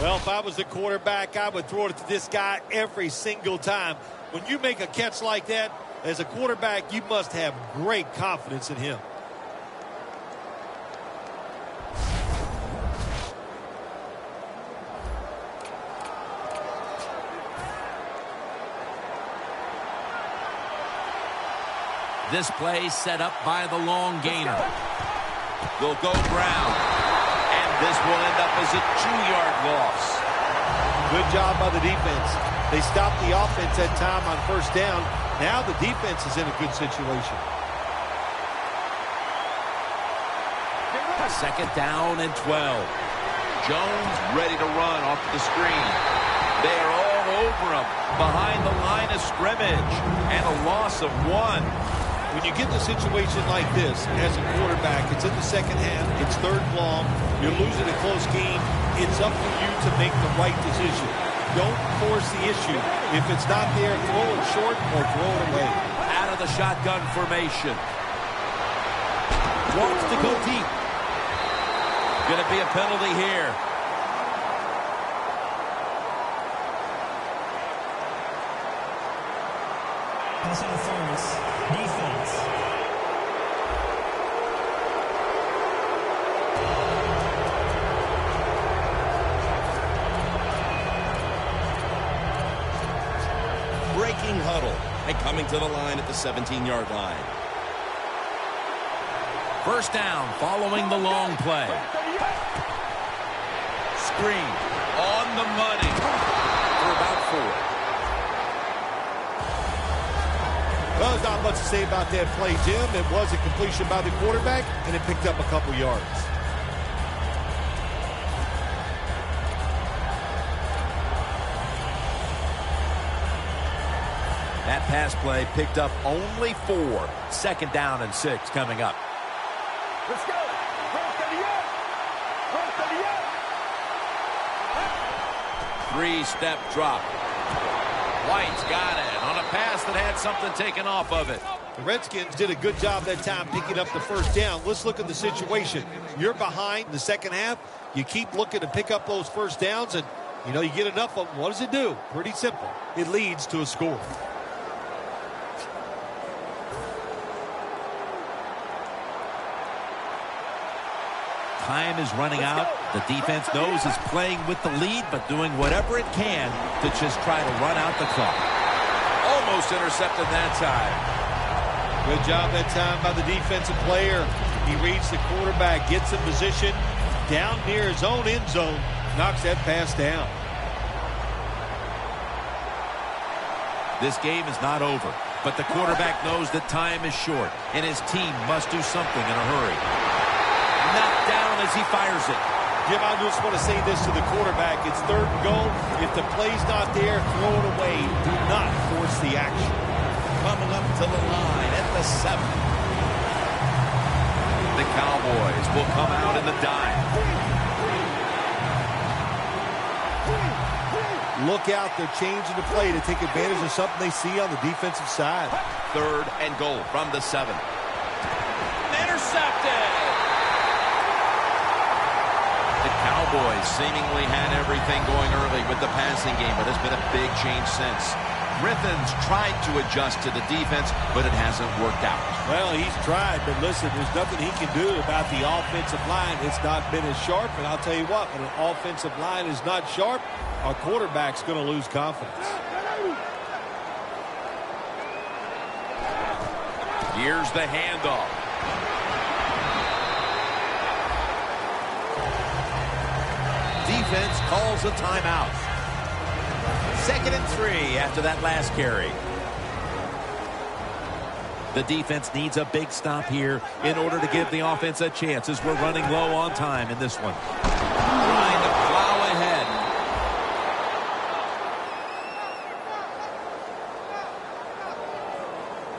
D: Well, if I was the quarterback, I would throw it to this guy every single time. When you make a catch like that, as a quarterback, you must have great confidence in him.
B: This play set up by the long gainer. They'll go ground. And this will end up as a 2-yard loss.
D: Good job by the defense. They stopped the offense that time on first down. Now the defense is in a good situation.
B: 2nd down and 12. Jones ready to run off the screen. They are all over him behind the line of scrimmage. And a loss of 1.
D: When you get in a situation like this, as a quarterback, it's in the second half, it's 3rd and long, you're losing a close game, it's up to you to make the right decision. Don't force the issue. If it's not there, throw it short or throw it away.
B: Out of the shotgun formation. Wants to go deep. Going to be a penalty here.
E: Pass interference. Defense.
G: Breaking huddle and coming to the line at the 17-yard line.
B: 1st down following the long play. Screen on the money for about 4.
D: Well, there's not much to say about that play, Jim. It was a completion by the quarterback, and it picked up a couple yards.
B: That pass play picked up only 4. 2nd down and 6 coming up.
H: Let's go. First and
B: 3-step drop. White's got it on a pass that had something taken off of it.
D: The Redskins did a good job that time picking up the first down. Let's look at the situation. You're behind in the second half. You keep looking to pick up those first downs, and, you get enough of them. What does it do? Pretty simple. It leads to a score.
B: Time is running out. The defense knows it's playing with the lead, but doing whatever it can to just try to run out the clock.
G: Almost intercepted that time.
D: Good job that time by the defensive player. He reads the quarterback, gets in position, down near his own end zone, knocks that pass down.
B: This game is not over, but the quarterback knows that time is short, and his team must do something in a hurry. Knocked down as he fires it.
D: Jim, I just want to say this to the quarterback. It's 3rd and goal. If the play's not there, throw it away. Do not force the action.
B: Coming up to the line at the 7. The Cowboys will come out in the dime.
D: Look out. They're changing the play to take advantage of something they see on the defensive side.
B: 3rd and goal from the 7. Intercepted. Cowboys seemingly had everything going early with the passing game, but it's been a big change since. Griffin's tried to adjust to the defense, but it hasn't worked out.
D: Well, he's tried, but listen, there's nothing he can do about the offensive line. It's not been as sharp, and I'll tell you what, when an offensive line is not sharp, our quarterback's going to lose confidence.
B: Here's the handoff.
C: Defense calls a timeout. 2nd and 3 after that last carry.
B: The defense needs a big stop here in order to give the offense a chance as we're running low on time in this one.
C: Trying to plow ahead.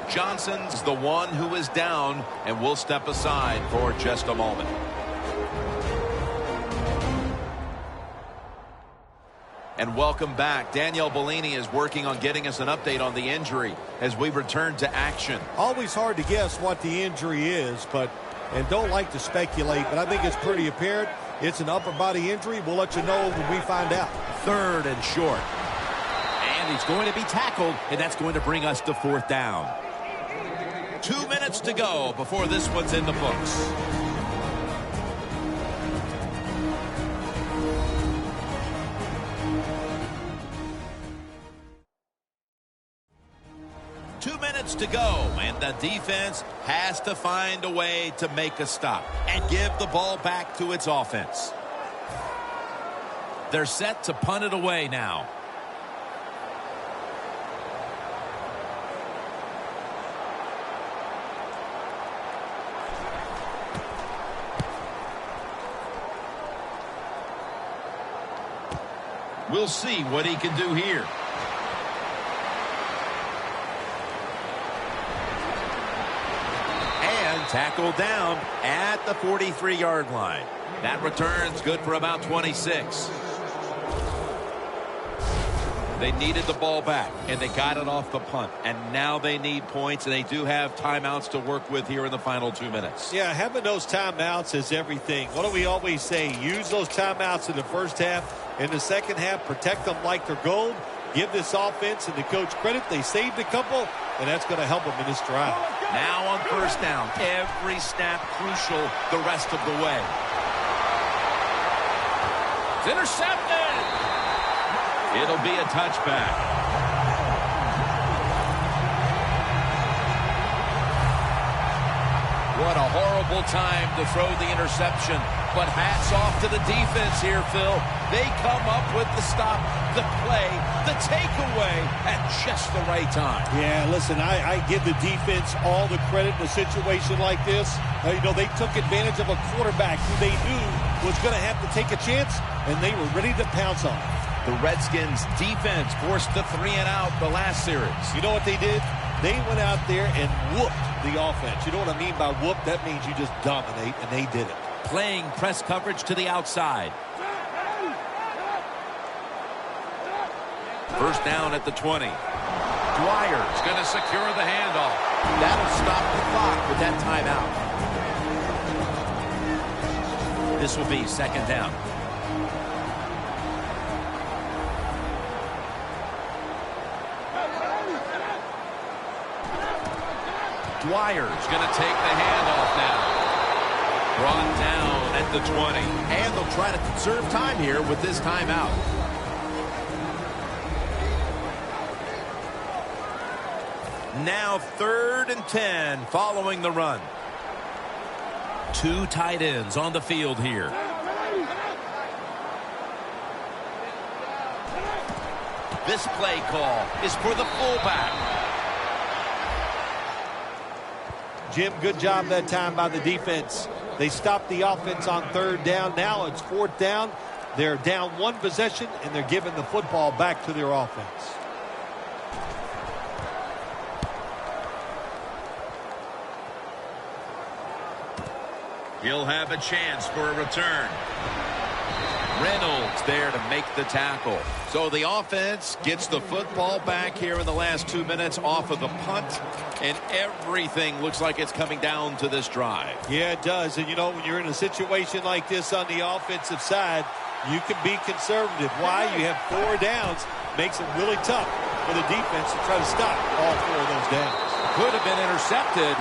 B: Johnson's the one who is down, and we'll step aside for just a moment. And welcome back. Danielle Bellini is working on getting us an update on the injury as we return to action.
D: Always hard to guess what the injury is, and don't like to speculate, but I think it's pretty apparent. It's an upper body injury. We'll let you know when we find out.
B: 3rd and short. And he's going to be tackled, and that's going to bring us to 4th down. 2 minutes to go before this one's in the books. To go, and the defense has to find a way to make a stop and give the ball back to its offense. They're set to punt it away now. We'll see what he can do here. Tackled down at the 43-yard line. That return's good for about 26. They needed the ball back, and they got it off the punt. And now they need points, and they do have timeouts to work with here in the final 2 minutes.
D: Yeah, having those timeouts is everything. What do we always say? Use those timeouts in the first half. In the second half, protect them like they're gold. Give this offense and the coach credit. They saved a couple, and that's going to help them in this drive.
B: Now on 1st down, every snap crucial the rest of the way. It's intercepted. It'll be a touchback. What a horrible time to throw the interception. But hats off to the defense here, Phil. They come up with the stop, the play, the takeaway at just the right time.
D: Yeah, listen, I give the defense all the credit in a situation like this. They took advantage of a quarterback who they knew was going to have to take a chance, and they were ready to pounce on.
B: The Redskins defense forced the 3-and-out the last series.
D: You know what they did? They went out there and whooped the offense. You know what I mean by whoop? That means you just dominate, and they did it.
B: Playing press coverage to the outside. 1st down at the 20. Dwyer's going to secure the handoff.
C: That'll stop the clock with that timeout.
B: This will be 2nd down. Dwyer's going to take the handoff now. Brought down at the 20.
C: And they'll try to conserve time here with this timeout.
B: Now 3rd and 10 following the run. 2 tight ends on the field here. This play call is for the fullback.
D: Jim, good job that time by the defense. They stopped the offense on 3rd down. Now it's 4th down. They're down 1 possession, and they're giving the football back to their offense.
B: He'll have a chance for a return. Reynolds there to make the tackle.
C: So the offense gets the football back here in the last 2 minutes off of the punt, and everything looks like it's coming down to this drive.
D: Yeah, it does. And, you know, when you're in a situation like this on the offensive side, you can be conservative. Why? You have 4 downs. Makes it really tough for the defense to try to stop all 4 of those downs.
C: Could have been intercepted.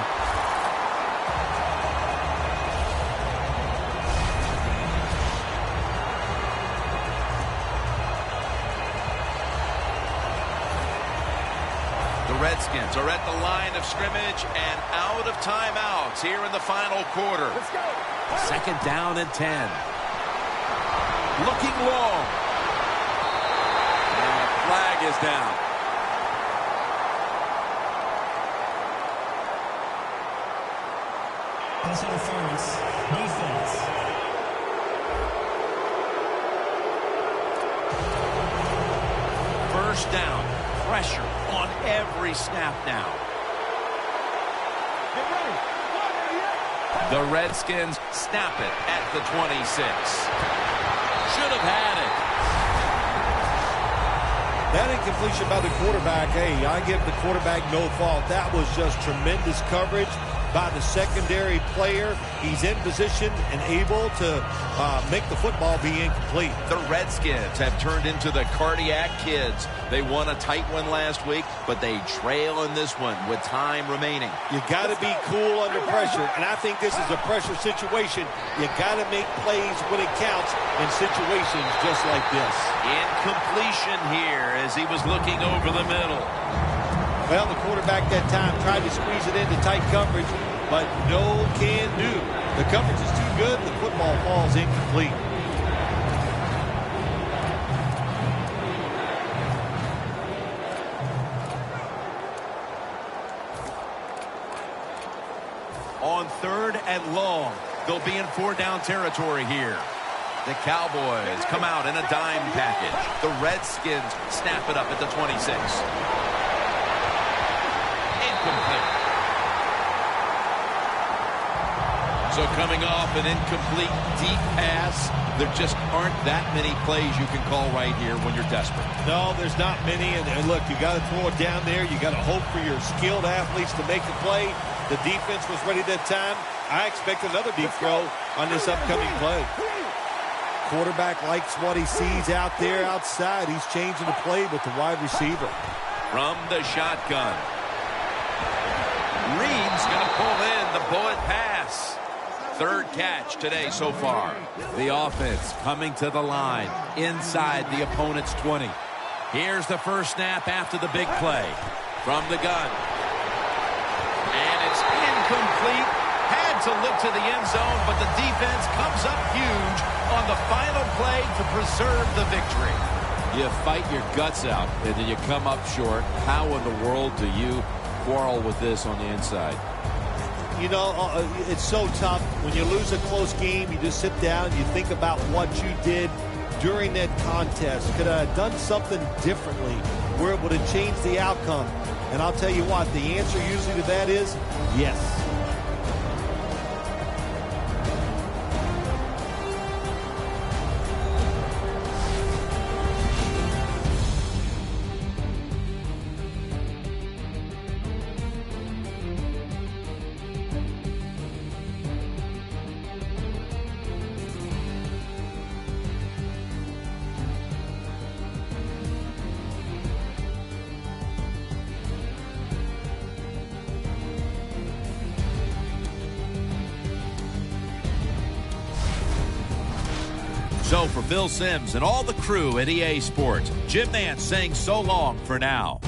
B: The Redskins are at the line of scrimmage and out of timeouts here in the final quarter.
H: Let's go.
B: 2nd down and 10. Looking long.
C: And flag is down.
E: Pass interference. Defense.
B: First down. Pressure on every snap now.
H: Get ready.
B: The Redskins snap it at the 26. Should have had it.
D: That incompletion by the quarterback, hey, I give the quarterback no fault. That was just tremendous coverage by the secondary player. He's in position and able to make the football be incomplete.
B: The Redskins have turned into the cardiac kids. They won a tight one last week, but they trail in this one with time remaining.
D: You got to be cool under pressure, and I think this is a pressure situation. You got to make plays when it counts in situations just like this.
B: Incompletion here as he was looking over the middle.
D: Well, the quarterback that time tried to squeeze it into tight coverage, but no can do. The coverage is too good, the football falls incomplete.
B: On 3rd and long, they'll be in 4-down territory here. The Cowboys come out in a dime package. The Redskins snap it up at the 26. Incomplete. So coming off an incomplete deep pass, there just aren't that many plays you can call right here when you're desperate.
D: No, there's not many. And look, you got to throw it down there. You got to hope for your skilled athletes to make the play. The defense was ready that time. I expect another deep throw on this upcoming play. Quarterback likes what he sees out there outside. He's changing the play with the wide receiver.
B: From the shotgun. Reed's going to pull in the bullet pass. 3rd catch today so far.
C: The offense coming to the line inside the opponent's 20.
B: Here's the first snap after the big play. From the gun. And it's incomplete. Had to look to the end zone, but the defense comes up huge on the final play to preserve the victory.
C: You fight your guts out, and then you come up short. How in the world do you quarrel with this on the inside?
D: You know, it's so tough. When you lose a close game, you just sit down and you think about what you did during that contest. Could I have done something differently where it would have changed the outcome? And I'll tell you what, the answer usually to that is yes.
B: So for Phil Simms and all the crew at EA Sports, Jim Nance saying so long for now.